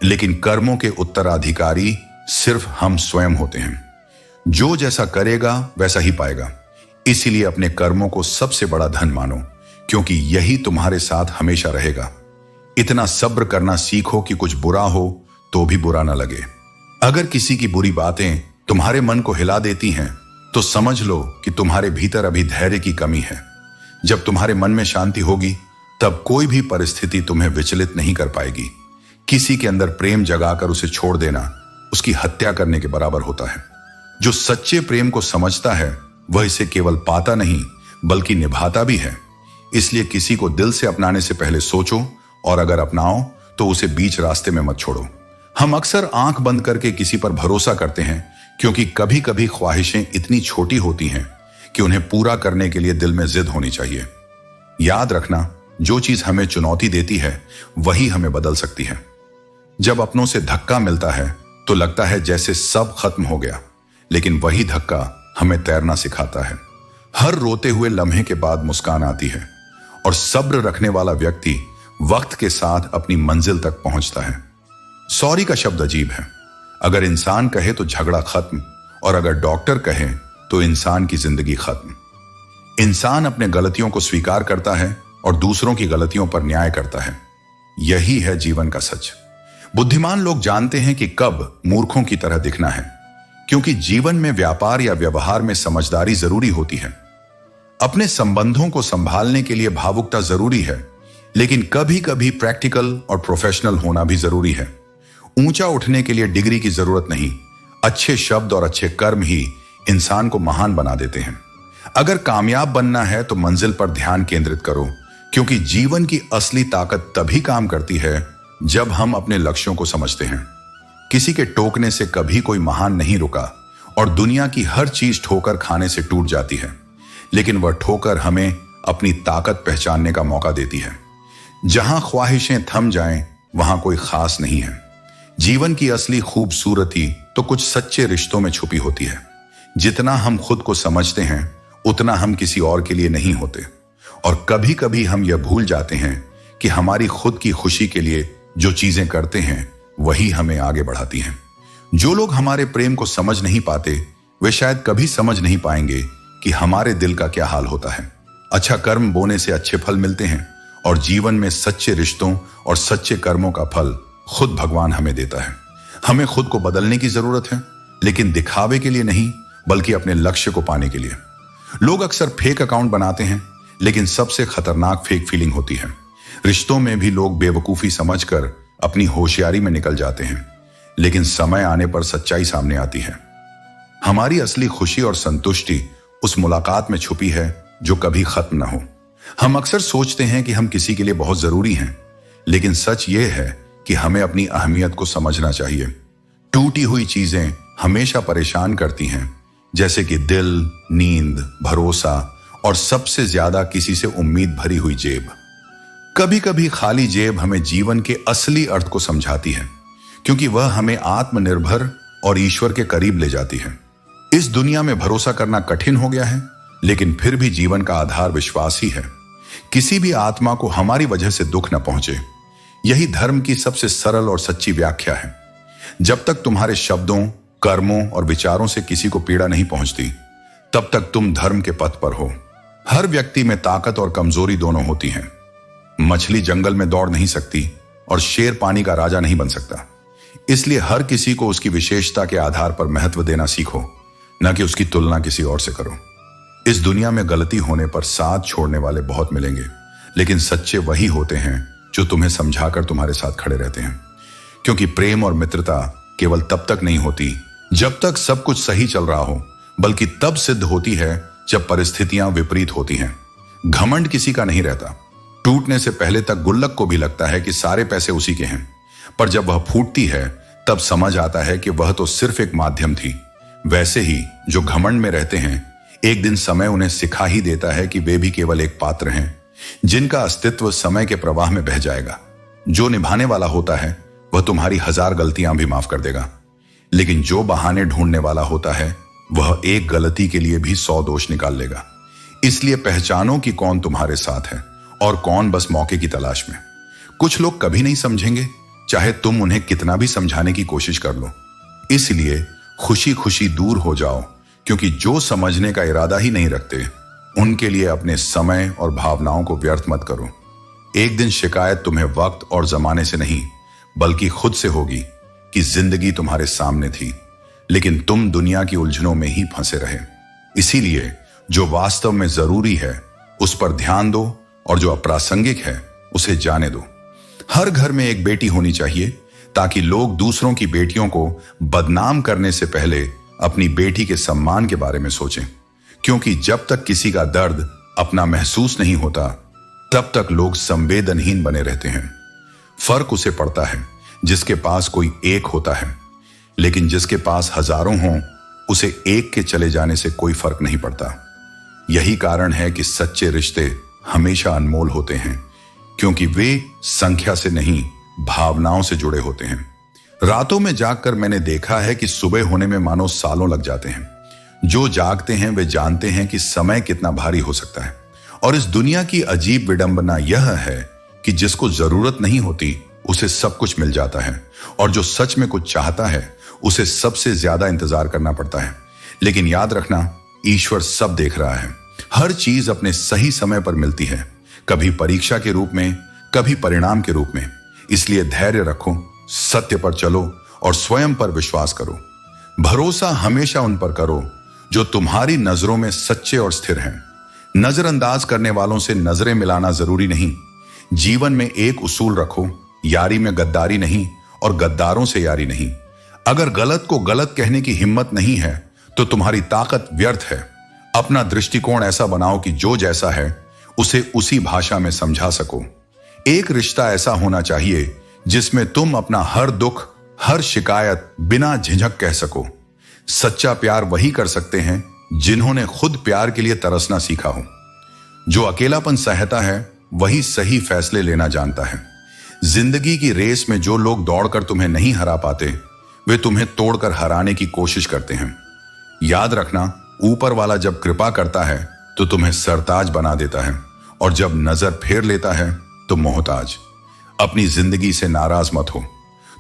लेकिन कर्मों के उत्तराधिकारी सिर्फ हम स्वयं होते हैं। जो जैसा करेगा वैसा ही पाएगा। इसीलिए अपने कर्मों को सबसे बड़ा धन मानो, क्योंकि यही तुम्हारे साथ हमेशा रहेगा। इतना सब्र करना सीखो कि कुछ बुरा हो तो भी बुरा ना लगे। अगर किसी की बुरी बातें तुम्हारे मन को हिला देती हैं तो समझ लो कि तुम्हारे भीतर अभी धैर्य की कमी है। जब तुम्हारे मन में शांति होगी तब कोई भी परिस्थिति तुम्हें विचलित नहीं कर पाएगी। किसी के अंदर प्रेम जगाकर उसे छोड़ देना उसकी हत्या करने के बराबर होता है। जो सच्चे प्रेम को समझता है वह इसे केवल पाता नहीं बल्कि निभाता भी है। इसलिए किसी को दिल से अपनाने से पहले सोचो, और अगर अपनाओ तो उसे बीच रास्ते में मत छोड़ो। हम अक्सर आंख बंद करके किसी पर भरोसा करते हैं, क्योंकि कभी कभी ख्वाहिशें इतनी छोटी होती हैं कि उन्हें पूरा करने के लिए दिल में जिद होनी चाहिए। याद रखना, जो चीज हमें चुनौती देती है वही हमें बदल सकती है। जब अपनों से धक्का मिलता है तो लगता है जैसे सब खत्म हो गया, लेकिन वही धक्का हमें तैरना सिखाता है। हर रोते हुए लम्हे के बाद मुस्कान आती है, और सब्र रखने वाला व्यक्ति वक्त के साथ अपनी मंजिल तक पहुंचता है। सॉरी का शब्द अजीब है। अगर इंसान कहे तो झगड़ा खत्म, और अगर डॉक्टर कहे तो इंसान की जिंदगी खत्म। इंसान अपने गलतियों को स्वीकार करता है और दूसरों की गलतियों पर न्याय करता है। यही है जीवन का सच। बुद्धिमान लोग जानते हैं कि कब मूर्खों की तरह दिखना है, क्योंकि जीवन में व्यापार या व्यवहार में समझदारी जरूरी होती है। अपने संबंधों को संभालने के लिए भावुकता जरूरी है, लेकिन कभी कभी प्रैक्टिकल और प्रोफेशनल होना भी जरूरी है। ऊंचा उठने के लिए डिग्री की जरूरत नहीं, अच्छे शब्द और अच्छे कर्म ही इंसान को महान बना देते हैं। अगर कामयाब बनना है तो मंजिल पर ध्यान केंद्रित करो, क्योंकि जीवन की असली ताकत तभी काम करती है जब हम अपने लक्ष्यों को समझते हैं। किसी के टोकने से कभी कोई महान नहीं रुका, और दुनिया की हर चीज ठोकर खाने से टूट जाती है, लेकिन वह ठोकर हमें अपनी ताकत पहचानने का मौका देती है। जहां ख्वाहिशें थम जाएं, वहां कोई खास नहीं है। जीवन की असली खूबसूरती तो कुछ सच्चे रिश्तों में छुपी होती है। जितना हम खुद को समझते हैं उतना हम किसी और के लिए नहीं होते, और कभी कभी हम यह भूल जाते हैं कि हमारी खुद की खुशी के लिए जो चीजें करते हैं वही हमें आगे बढ़ाती हैं। जो लोग हमारे प्रेम को समझ नहीं पाते वे शायद कभी समझ नहीं पाएंगे कि हमारे दिल का क्या हाल होता है। अच्छा कर्म बोने से अच्छे फल मिलते हैं, और जीवन में सच्चे रिश्तों और सच्चे कर्मों का फल खुद भगवान हमें देता है। हमें खुद को बदलने की जरूरत है, लेकिन दिखावे के लिए नहीं बल्कि अपने लक्ष्य को पाने के लिए। लोग अक्सर फेक अकाउंट बनाते हैं, लेकिन सबसे खतरनाक फेक फीलिंग होती है। रिश्तों में भी लोग बेवकूफी समझकर अपनी होशियारी में निकल जाते हैं, लेकिन समय आने पर सच्चाई सामने आती है। हमारी असली खुशी और संतुष्टि उस मुलाकात में छुपी है जो कभी खत्म न हो। हम अक्सर सोचते हैं कि हम किसी के लिए बहुत जरूरी हैं, लेकिन सच ये है कि हमें अपनी अहमियत को समझना चाहिए। टूटी हुई चीजें हमेशा परेशान करती हैं, जैसे कि दिल, नींद, भरोसा और सबसे ज्यादा किसी से उम्मीद भरी हुई जेब। कभी कभी खाली जेब हमें जीवन के असली अर्थ को समझाती है, क्योंकि वह हमें आत्मनिर्भर और ईश्वर के करीब ले जाती है। इस दुनिया में भरोसा करना कठिन हो गया है, लेकिन फिर भी जीवन का आधार विश्वास ही है। किसी भी आत्मा को हमारी वजह से दुख न पहुंचे, यही धर्म की सबसे सरल और सच्ची व्याख्या है। जब तक तुम्हारे शब्दों, कर्मों और विचारों से किसी को पीड़ा नहीं पहुंचती, तब तक तुम धर्म के पथ पर हो। हर व्यक्ति में ताकत और कमजोरी दोनों होती हैं। मछली जंगल में दौड़ नहीं सकती और शेर पानी का राजा नहीं बन सकता। इसलिए हर किसी को उसकी विशेषता के आधार पर महत्व देना सीखो, न कि उसकी तुलना किसी और से करो। इस दुनिया में गलती होने पर साथ छोड़ने वाले बहुत मिलेंगे, लेकिन सच्चे वही होते हैं जो तुम्हें समझाकर तुम्हारे साथ खड़े रहते हैं। क्योंकि प्रेम और मित्रता केवल तब तक नहीं होती जब तक सब कुछ सही चल रहा हो, बल्कि तब सिद्ध होती है जब परिस्थितियां विपरीत होती हैं। घमंड किसी का नहीं रहता। टूटने से पहले तक गुल्लक को भी लगता है कि सारे पैसे उसी के हैं, पर जब वह फूटती है तब समझ आता है कि वह तो सिर्फ एक माध्यम थी। वैसे ही जो घमंड में रहते हैं, एक दिन समय उन्हें सिखा ही देता है कि वे भी केवल एक पात्र हैं जिनका अस्तित्व समय के प्रवाह में बह जाएगा। जो निभाने वाला होता है वह तुम्हारी 1000 गलतियां भी माफ कर देगा, लेकिन जो बहाने ढूंढने वाला होता है वह एक गलती के लिए भी 100 दोष निकाल लेगा। इसलिए पहचानो कि कौन तुम्हारे साथ है और कौन बस मौके की तलाश में। कुछ लोग कभी नहीं समझेंगे, चाहे तुम उन्हें कितना भी समझाने की कोशिश कर लो। इसलिए खुशी खुशी दूर हो जाओ, क्योंकि जो समझने का इरादा ही नहीं रखते उनके लिए अपने समय और भावनाओं को व्यर्थ मत करो। एक दिन शिकायत तुम्हें वक्त और जमाने से नहीं बल्कि खुद से होगी कि जिंदगी तुम्हारे सामने थी, लेकिन तुम दुनिया की उलझनों में ही फंसे रहे। इसीलिए जो वास्तव में जरूरी है उस पर ध्यान दो और जो अप्रासंगिक है उसे जाने दो। हर घर में एक बेटी होनी चाहिए ताकि लोग दूसरों की बेटियों को बदनाम करने से पहले अपनी बेटी के सम्मान के बारे में सोचें, क्योंकि जब तक किसी का दर्द अपना महसूस नहीं होता तब तक लोग संवेदनहीन बने रहते हैं। फर्क उसे पड़ता है जिसके पास कोई एक होता है, लेकिन जिसके पास हजारों हों उसे एक के चले जाने से कोई फर्क नहीं पड़ता। यही कारण है कि सच्चे रिश्ते हमेशा अनमोल होते हैं, क्योंकि वे संख्या से नहीं भावनाओं से जुड़े होते हैं। रातों में जागकर मैंने देखा है कि सुबह होने में मानो सालों लग जाते हैं। जो जागते हैं वे जानते हैं कि समय कितना भारी हो सकता है। और इस दुनिया की अजीब विडंबना यह है कि जिसको जरूरत नहीं होती उसे सब कुछ मिल जाता है, और जो सच में कुछ चाहता है उसे सबसे ज्यादा इंतजार करना पड़ता है। लेकिन याद रखना, ईश्वर सब देख रहा है। हर चीज अपने सही समय पर मिलती है, कभी परीक्षा के रूप में, कभी परिणाम के रूप में। इसलिए धैर्य रखो, सत्य पर चलो और स्वयं पर विश्वास करो। भरोसा हमेशा उन पर करो जो तुम्हारी नजरों में सच्चे और स्थिर हैं। नजरअंदाज करने वालों से नजरें मिलाना जरूरी नहीं। जीवन में एक उसूल रखो, यारी में गद्दारी नहीं और गद्दारों से यारी नहीं। अगर गलत को गलत कहने की हिम्मत नहीं है तो तुम्हारी ताकत व्यर्थ है। अपना दृष्टिकोण ऐसा बनाओ कि जो जैसा है उसे उसी भाषा में समझा सको। एक रिश्ता ऐसा होना चाहिए जिसमें तुम अपना हर दुख, हर शिकायत बिना झिझक कह सको। सच्चा प्यार वही कर सकते हैं जिन्होंने खुद प्यार के लिए तरसना सीखा हो। जो अकेलापन सहता है वही सही फैसले लेना जानता है। जिंदगी की रेस में जो लोग दौड़कर तुम्हें नहीं हरा पाते वे तुम्हें तोड़कर हराने की कोशिश करते हैं। याद रखना, ऊपर वाला जब कृपा करता है तो तुम्हें सरताज बना देता है, और जब नजर फेर लेता है तो मोहताज। अपनी जिंदगी से नाराज मत हो।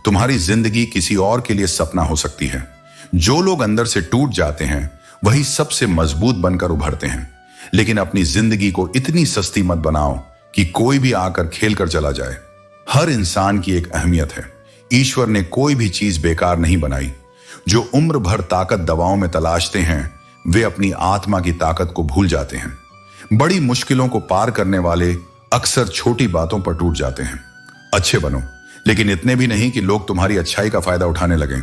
तुम्हारी जिंदगी किसी और के लिए सपना हो सकती है। जो लोग अंदर से टूट जाते हैं वही सबसे मजबूत बनकर उभरते हैं। लेकिन अपनी जिंदगी को इतनी सस्ती मत बनाओ कि कोई भी आकर खेल कर चला जाए। हर इंसान की एक अहमियत है। ईश्वर ने कोई भी चीज बेकार नहीं बनाई। जो उम्र भर ताकत दवाओं में तलाशते हैं वे अपनी आत्मा की ताकत को भूल जाते हैं। बड़ी मुश्किलों को पार करने वाले अक्सर छोटी बातों पर टूट जाते हैं। अच्छे बनो, लेकिन इतने भी नहीं कि लोग तुम्हारी अच्छाई का फायदा उठाने लगें।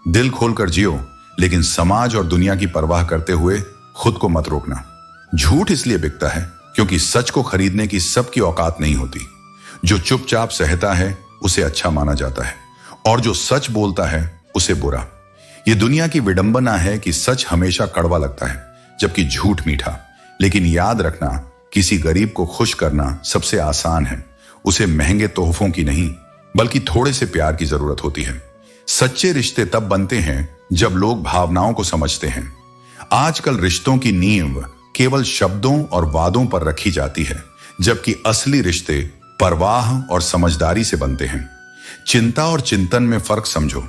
दिल खोलकर जियो, लेकिन समाज और दुनिया की परवाह करते हुए खुद को मत रोकना। झूठ इसलिए बिकता है क्योंकि सच को खरीदने की सबकी औकात नहीं होती। जो चुपचाप सहता है उसे अच्छा माना जाता है, और जो सच बोलता है उसे बुरा। यह दुनिया की विडंबना है कि सच हमेशा कड़वा लगता है जबकि झूठ मीठा। लेकिन याद रखना, किसी गरीब को खुश करना सबसे आसान है। उसे महंगे तोहफों की नहीं बल्कि थोड़े से प्यार की जरूरत होती है। सच्चे रिश्ते तब बनते हैं जब लोग भावनाओं को समझते हैं। आजकल रिश्तों की नींव केवल शब्दों और वादों पर रखी जाती है, जबकि असली रिश्ते परवाह और समझदारी से बनते हैं। चिंता और चिंतन में फर्क समझो।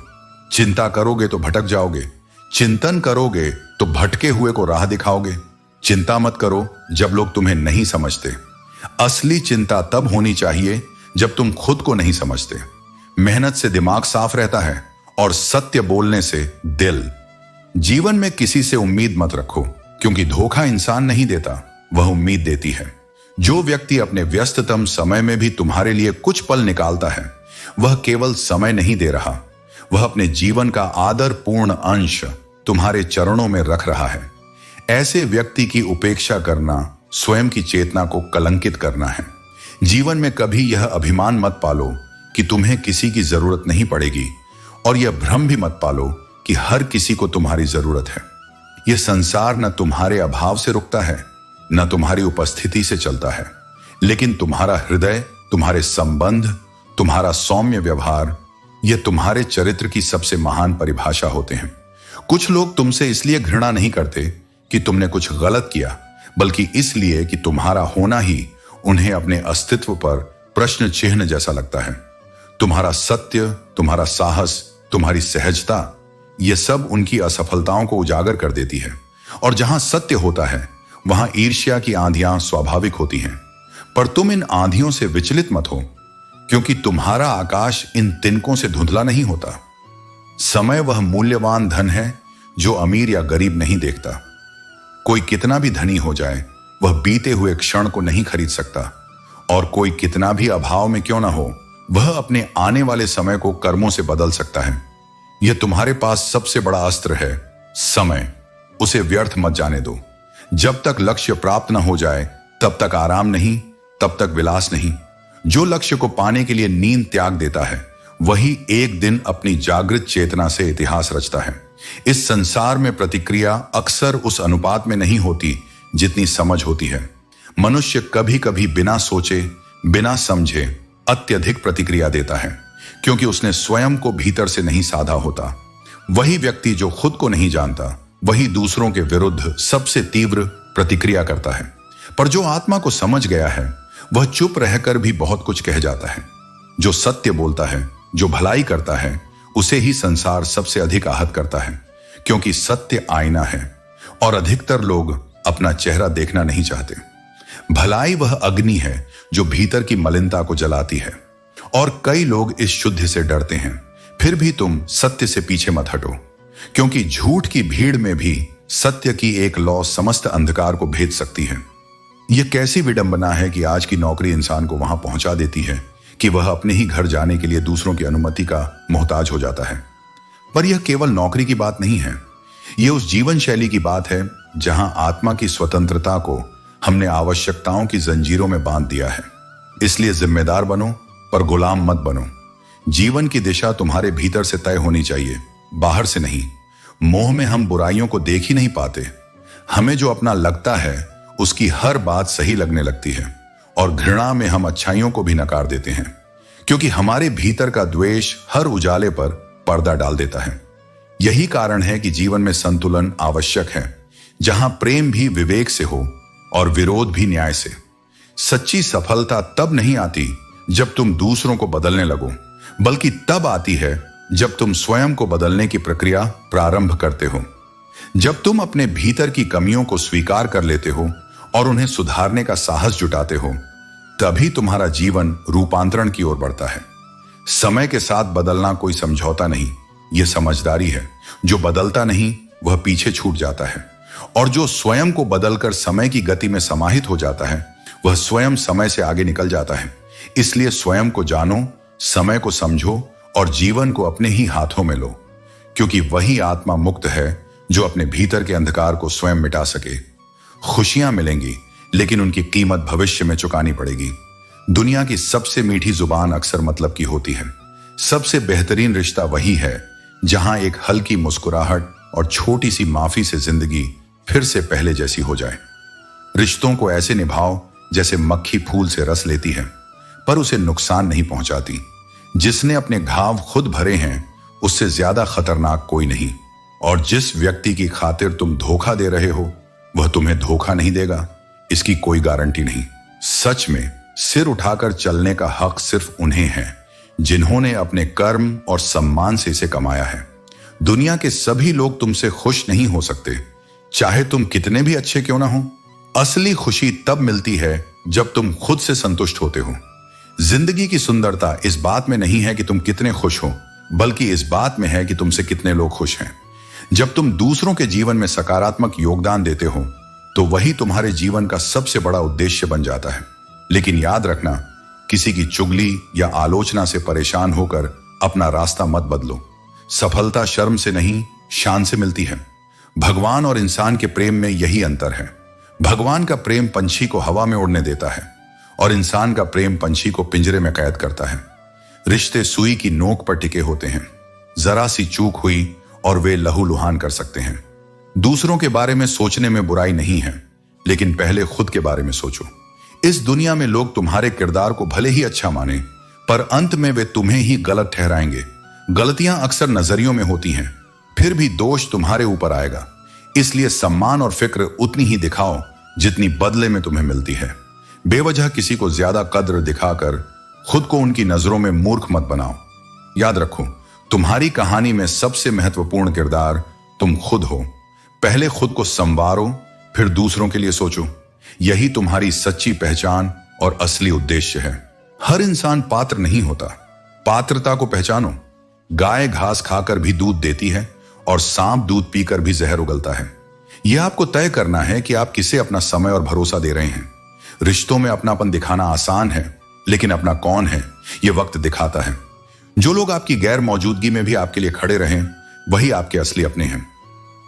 चिंता करोगे तो भटक जाओगे, चिंतन करोगे तो भटके हुए को राह दिखाओगे। चिंता मत करो जब लोग तुम्हें नहीं समझते। असली चिंता तब होनी चाहिए जब तुम खुद को नहीं समझते। मेहनत से दिमाग साफ रहता है और सत्य बोलने से दिल। जीवन में किसी से उम्मीद मत रखो, क्योंकि धोखा इंसान नहीं देता, वह उम्मीद देती है। जो व्यक्ति अपने व्यस्ततम समय में भी तुम्हारे लिए कुछ पल निकालता है वह केवल समय नहीं दे रहा, वह अपने जीवन का आदरपूर्ण अंश तुम्हारे चरणों में रख रहा है। ऐसे व्यक्ति की उपेक्षा करना स्वयं की चेतना को कलंकित करना है। जीवन में कभी यह अभिमान मत पालो कि तुम्हें किसी की जरूरत नहीं पड़ेगी, और यह भ्रम भी मत पालो कि कि हर किसी को तुम्हारी जरूरत है। यह संसार न तुम्हारे अभाव से रुकता है, न तुम्हारी उपस्थिति से चलता है, लेकिन तुम्हारा हृदय, तुम्हारे संबंध, तुम्हारा सौम्य व्यवहार, यह तुम्हारे चरित्र की सबसे महान परिभाषा होते हैं। कुछ लोग तुमसे इसलिए घृणा नहीं करते कि तुमने कुछ गलत किया, बल्कि इसलिए कि तुम्हारा होना ही उन्हें अपने अस्तित्व पर प्रश्न चिन्ह जैसा लगता है। तुम्हारा सत्य, तुम्हारा साहस, तुम्हारी सहजता, यह सब उनकी असफलताओं को उजागर कर देती है। और जहां सत्य होता है वहां ईर्ष्या की आंधियां स्वाभाविक होती हैं। पर तुम इन आंधियों से विचलित मत हो, क्योंकि तुम्हारा आकाश इन तिनकों से धुंधला नहीं होता। समय वह मूल्यवान धन है जो अमीर या गरीब नहीं देखता। कोई कितना भी धनी हो जाए, वह बीते हुए क्षण को नहीं खरीद सकता, और कोई कितना भी अभाव में क्यों ना हो, वह अपने आने वाले समय को कर्मों से बदल सकता है। यह तुम्हारे पास सबसे बड़ा अस्त्र है, समय। उसे व्यर्थ मत जाने दो। जब तक लक्ष्य प्राप्त न हो जाए तब तक आराम नहीं, तब तक विलास नहीं। जो लक्ष्य को पाने के लिए नींद त्याग देता है, वही एक दिन अपनी जागृत चेतना से इतिहास रचता है। इस संसार में प्रतिक्रिया अक्सर उस अनुपात में नहीं होती जितनी समझ होती है। मनुष्य कभी कभी बिना सोचे, बिना समझे अत्यधिक प्रतिक्रिया देता है, क्योंकि उसने स्वयं को भीतर से नहीं साधा होता। वही व्यक्ति जो खुद को नहीं जानता, वही दूसरों के विरुद्ध सबसे तीव्र प्रतिक्रिया करता है। पर जो आत्मा को समझ गया है, वह चुप रहकर भी बहुत कुछ कह जाता है। जो सत्य बोलता है, जो भलाई करता है, उसे ही संसार सबसे अधिक आहत करता है, क्योंकि सत्य आईना है और अधिकतर लोग अपना चेहरा देखना नहीं चाहते। भलाई वह अग्नि है जो भीतर की मलिनता को जलाती है, और कई लोग इस शुद्ध से डरते हैं। फिर भी तुम सत्य से पीछे मत हटो, क्योंकि झूठ की भीड़ में भी सत्य की एक लौ समस्त अंधकार को भेद सकती है। यह कैसी विडंबना है कि आज की नौकरी इंसान को वहां पहुंचा देती है कि वह अपने ही घर जाने के लिए दूसरों की अनुमति का मोहताज हो जाता है। पर यह केवल नौकरी की बात नहीं है, यह उस जीवन शैली की बात है जहां आत्मा की स्वतंत्रता को हमने आवश्यकताओं की जंजीरों में बांध दिया है। इसलिए जिम्मेदार बनो, पर गुलाम मत बनो। जीवन की दिशा तुम्हारे भीतर से तय होनी चाहिए, बाहर से नहीं। मोह में हम बुराइयों को देख ही नहीं पाते। हमें जो अपना लगता है उसकी हर बात सही लगने लगती है, और घृणा में हम अच्छाइयों को भी नकार देते हैं, क्योंकि हमारे भीतर का द्वेष हर उजाले पर पर्दा डाल देता है। यही कारण है कि जीवन में संतुलन आवश्यक है, जहां प्रेम भी विवेक से हो और विरोध भी न्याय से। सच्ची सफलता तब नहीं आती जब तुम दूसरों को बदलने लगो, बल्कि तब आती है जब तुम स्वयं को बदलने की प्रक्रिया प्रारंभ करते हो। जब तुम अपने भीतर की कमियों को स्वीकार कर लेते हो और उन्हें सुधारने का साहस जुटाते हो, तभी तुम्हारा जीवन रूपांतरण की ओर बढ़ता है। समय के साथ बदलना कोई समझौता नहीं, यह समझदारी है। जो बदलता नहीं वह पीछे छूट जाता है, और जो स्वयं को बदलकर समय की गति में समाहित हो जाता है, वह स्वयं समय से आगे निकल जाता है। इसलिए स्वयं को जानो, समय को समझो और जीवन को अपने ही हाथों में लो, क्योंकि वही आत्मा मुक्त है जो अपने भीतर के अंधकार को स्वयं मिटा सके। खुशियां मिलेंगी, लेकिन उनकी कीमत भविष्य में चुकानी पड़ेगी। दुनिया की सबसे मीठी जुबान अक्सर मतलब की होती है। सबसे बेहतरीन रिश्ता वही है जहां एक हल्की मुस्कुराहट और छोटी सी माफी से जिंदगी फिर से पहले जैसी हो जाए। रिश्तों को ऐसे निभाओ जैसे मक्खी फूल से रस लेती है, पर उसे नुकसान नहीं पहुंचाती। जिसने अपने घाव खुद भरे हैं, उससे ज्यादा खतरनाक कोई नहीं। और जिस व्यक्ति की खातिर तुम धोखा दे रहे हो, वह तुम्हें धोखा नहीं देगा, इसकी कोई गारंटी नहीं। सच में सिर उठाकर चलने का हक सिर्फ उन्हें है जिन्होंने अपने कर्म और सम्मान से इसे कमाया है। दुनिया के सभी लोग तुमसे खुश नहीं हो सकते, चाहे तुम कितने भी अच्छे क्यों ना हो। असली खुशी तब मिलती है जब तुम खुद से संतुष्ट होते हो। जिंदगी की सुंदरता इस बात में नहीं है कि तुम कितने खुश हो, बल्कि इस बात में है कि तुमसे कितने लोग खुश हैं। जब तुम दूसरों के जीवन में सकारात्मक योगदान देते हो, तो वही तुम्हारे जीवन का सबसे बड़ा उद्देश्य बन जाता है। लेकिन याद रखना, किसी की चुगली या आलोचना से परेशान होकर अपना रास्ता मत बदलो। सफलता शर्म से नहीं, शान से मिलती है। भगवान और इंसान के प्रेम में यही अंतर है। भगवान का प्रेम पंछी को हवा में उड़ने देता है, और इंसान का प्रेम पंछी को पिंजरे में कैद करता है। रिश्ते सुई की नोक पर टिके होते हैं। जरा सी चूक हुई और वे लहूलुहान कर सकते हैं। दूसरों के बारे में सोचने में बुराई नहीं है, लेकिन पहले खुद के बारे में सोचो। इस दुनिया में लोग तुम्हारे किरदार को भले ही अच्छा माने, पर अंत में वे तुम्हें ही गलत ठहराएंगे। गलतियां अक्सर नजरियों में होती हैं, फिर भी दोष तुम्हारे ऊपर आएगा। इसलिए सम्मान और फिक्र उतनी ही दिखाओ जितनी बदले में तुम्हें मिलती है। बेवजह किसी को ज्यादा कद्र दिखाकर खुद को उनकी नजरों में मूर्ख मत बनाओ। याद रखो, तुम्हारी कहानी में सबसे महत्वपूर्ण किरदार तुम खुद हो। पहले खुद को संवारो, फिर दूसरों के लिए सोचो। यही तुम्हारी सच्ची पहचान और असली उद्देश्य है। हर इंसान पात्र नहीं होता, पात्रता को पहचानो। गाय घास खाकर भी दूध देती है और सांप दूध पीकर भी जहर उगलता है। यह आपको तय करना है कि आप किसे अपना समय और भरोसा दे रहे हैं। रिश्तों में अपनापन दिखाना आसान है, लेकिन अपना कौन है यह वक्त दिखाता है। जो लोग आपकी गैर मौजूदगी में भी आपके लिए खड़े रहें, वही आपके असली अपने हैं।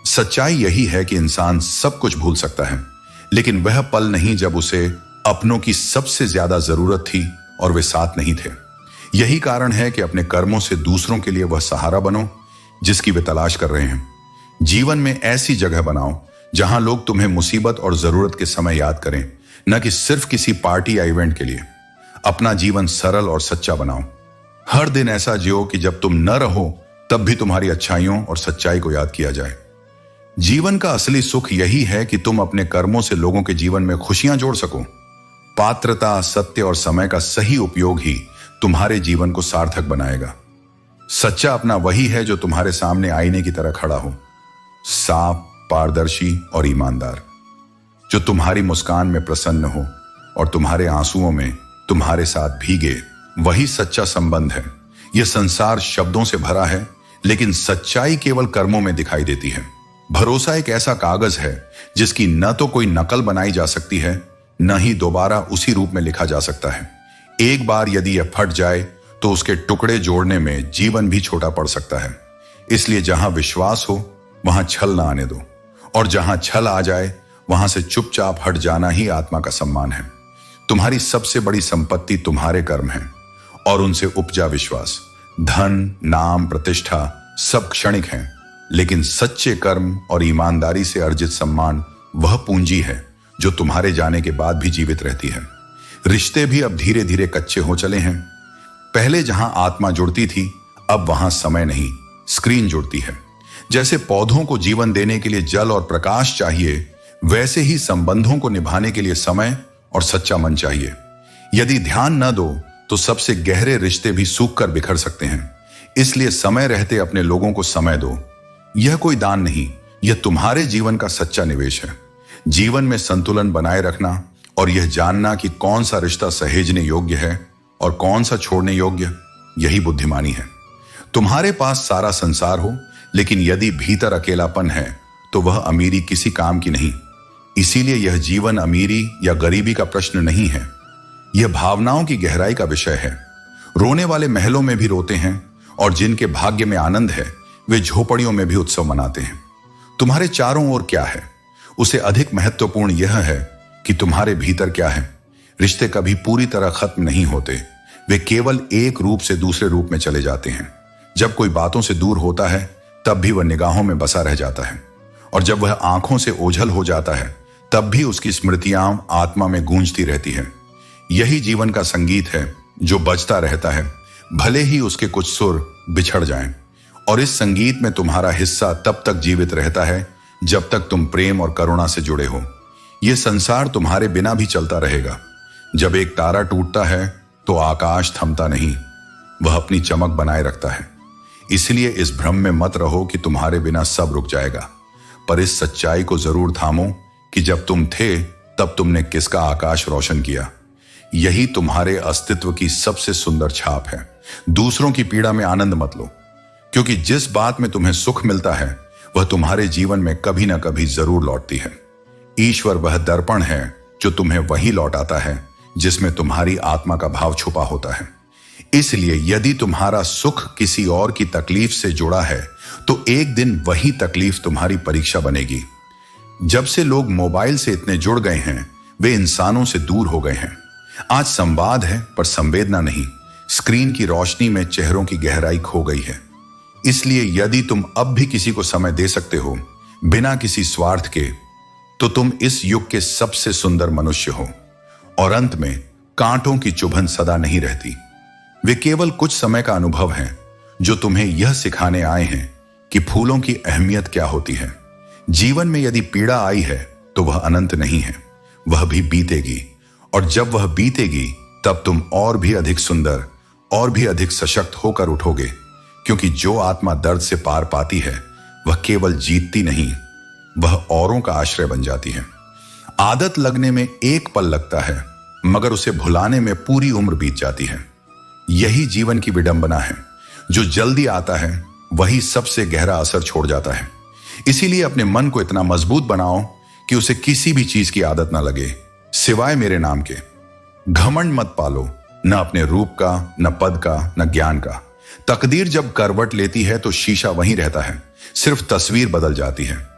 सच्चाई यही है कि इंसान सब कुछ भूल सकता है, लेकिन वह पल नहीं जब उसे अपनों की सबसे ज्यादा जरूरत थी और वे साथ नहीं थे। यही कारण है कि अपने कर्मों से दूसरों के लिए वह सहारा बनो जिसकी वे तलाश कर रहे हैं। जीवन में ऐसी जगह बनाओ जहां लोग तुम्हें मुसीबत और जरूरत के समय याद करें, न कि सिर्फ किसी पार्टी या इवेंट के लिए। अपना जीवन सरल और सच्चा बनाओ। हर दिन ऐसा जियो कि जब तुम न रहो तब भी तुम्हारी अच्छाइयों और सच्चाई को याद किया जाए। जीवन का असली सुख यही है कि तुम अपने कर्मों से लोगों के जीवन में खुशियां जोड़ सको। पात्रता, सत्य और समय का सही उपयोग ही तुम्हारे जीवन को सार्थक बनाएगा। सच्चा अपना वही है जो तुम्हारे सामने आईने की तरह खड़ा हो, साफ, पारदर्शी और ईमानदार। जो तुम्हारी मुस्कान में प्रसन्न हो और तुम्हारे आंसुओं में तुम्हारे साथ भीगे। वही सच्चा संबंध है। यह संसार शब्दों से भरा है, लेकिन सच्चाई केवल कर्मों में दिखाई देती है। भरोसा एक ऐसा कागज है जिसकी न तो कोई नकल बनाई जा सकती है, न ही दोबारा उसी रूप में लिखा जा सकता है। एक बार यदि यह फट जाए तो उसके टुकड़े जोड़ने में जीवन भी छोटा पड़ सकता है। इसलिए जहां विश्वास हो वहां छल ना आने दो, और जहां छल आ जाए वहां से चुपचाप हट जाना ही आत्मा का सम्मान है। तुम्हारी सबसे बड़ी संपत्ति तुम्हारे कर्म है और उनसे उपजा विश्वास। धन, नाम, प्रतिष्ठा सब क्षणिक हैं, लेकिन सच्चे कर्म और ईमानदारी से अर्जित सम्मान वह पूंजी है जो तुम्हारे जाने के बाद भी जीवित रहती है। रिश्ते भी अब धीरे धीरे कच्चे हो चले हैं। पहले जहां आत्मा जुड़ती थी, अब वहां समय नहीं, स्क्रीन जुड़ती है। जैसे पौधों को जीवन देने के लिए जल और प्रकाश चाहिए, वैसे ही संबंधों को निभाने के लिए समय और सच्चा मन चाहिए। यदि ध्यान न दो तो सबसे गहरे रिश्ते भी सूख कर बिखर सकते हैं। इसलिए समय रहते अपने लोगों को समय दो। यह कोई दान नहीं, यह तुम्हारे जीवन का सच्चा निवेश है। जीवन में संतुलन बनाए रखना और यह जानना कि कौन सा रिश्ता सहेजने योग्य है और कौन सा छोड़ने योग्य, यही बुद्धिमानी है। तुम्हारे पास सारा संसार हो, लेकिन यदि भीतर अकेलापन है तो वह अमीरी किसी काम की नहीं। इसीलिए यह जीवन अमीरी या गरीबी का प्रश्न नहीं है, यह भावनाओं की गहराई का विषय है। रोने वाले महलों में भी रोते हैं, और जिनके भाग्य में आनंद है वे झोपड़ियों में भी उत्सव मनाते हैं। तुम्हारे चारों ओर क्या है, उसे अधिक महत्वपूर्ण यह है कि तुम्हारे भीतर क्या है। रिश्ते कभी पूरी तरह खत्म नहीं होते, वे केवल एक रूप से दूसरे रूप में चले जाते हैं। जब कोई बातों से दूर होता है तब भी वह निगाहों में बसा रह जाता है, और जब वह आंखों से ओझल हो जाता है तब भी उसकी स्मृतियां आत्मा में गूंजती रहती है। यही जीवन का संगीत है जो बजता रहता है, भले ही उसके कुछ सुर बिछड़ जाएं। और इस संगीत में तुम्हारा हिस्सा तब तक जीवित रहता है जब तक तुम प्रेम और करुणा से जुड़े हो। यह संसार तुम्हारे बिना भी चलता रहेगा। जब एक तारा टूटता है तो आकाश थमता नहीं, वह अपनी चमक बनाए रखता है। इसलिए इस भ्रम में मत रहो कि तुम्हारे बिना सब रुक जाएगा, पर इस सच्चाई को जरूर थामो कि जब तुम थे तब तुमने किसका आकाश रोशन किया। यही तुम्हारे अस्तित्व की सबसे सुंदर छाप है। दूसरों की पीड़ा में आनंद मत लो, क्योंकि जिस बात में तुम्हें सुख मिलता है वह तुम्हारे जीवन में कभी ना कभी जरूर लौटती है। ईश्वर वह दर्पण है जो तुम्हें वही लौटाता है जिसमें तुम्हारी आत्मा का भाव छुपा होता है। इसलिए यदि तुम्हारा सुख किसी और की तकलीफ से जुड़ा है तो एक दिन वही तकलीफ तुम्हारी परीक्षा बनेगी। जब से लोग मोबाइल से इतने जुड़ गए हैं, वे इंसानों से दूर हो गए हैं। आज संवाद है पर संवेदना नहीं। स्क्रीन की रोशनी में चेहरों की गहराई खो गई है। इसलिए यदि तुम अब भी किसी को समय दे सकते हो बिना किसी स्वार्थ के, तो तुम इस युग के सबसे सुंदर मनुष्य हो। और अंत में कांटों की चुभन सदा नहीं रहती। वे केवल कुछ समय का अनुभव है जो तुम्हें यह सिखाने आए हैं कि फूलों की अहमियत क्या होती है। जीवन में यदि पीड़ा आई है तो वह अनंत नहीं है, वह भी बीतेगी। और जब वह बीतेगी तब तुम और भी अधिक सुंदर और भी अधिक सशक्त होकर उठोगे, क्योंकि जो आत्मा दर्द से पार पाती है वह केवल जीतती नहीं, वह औरों का आश्रय बन जाती है। आदत लगने में एक पल लगता है, मगर उसे भुलाने में पूरी उम्र बीत जाती है। यही जीवन की विडंबना है। जो जल्दी आता है वही सबसे गहरा असर छोड़ जाता है। इसीलिए अपने मन को इतना मजबूत बनाओ कि उसे किसी भी चीज की आदत ना लगे सिवाय मेरे नाम के। घमंड मत पालो, न अपने रूप का, न पद का, न ज्ञान का। तकदीर जब करवट लेती है तो शीशा वहीं रहता है, सिर्फ तस्वीर बदल जाती है।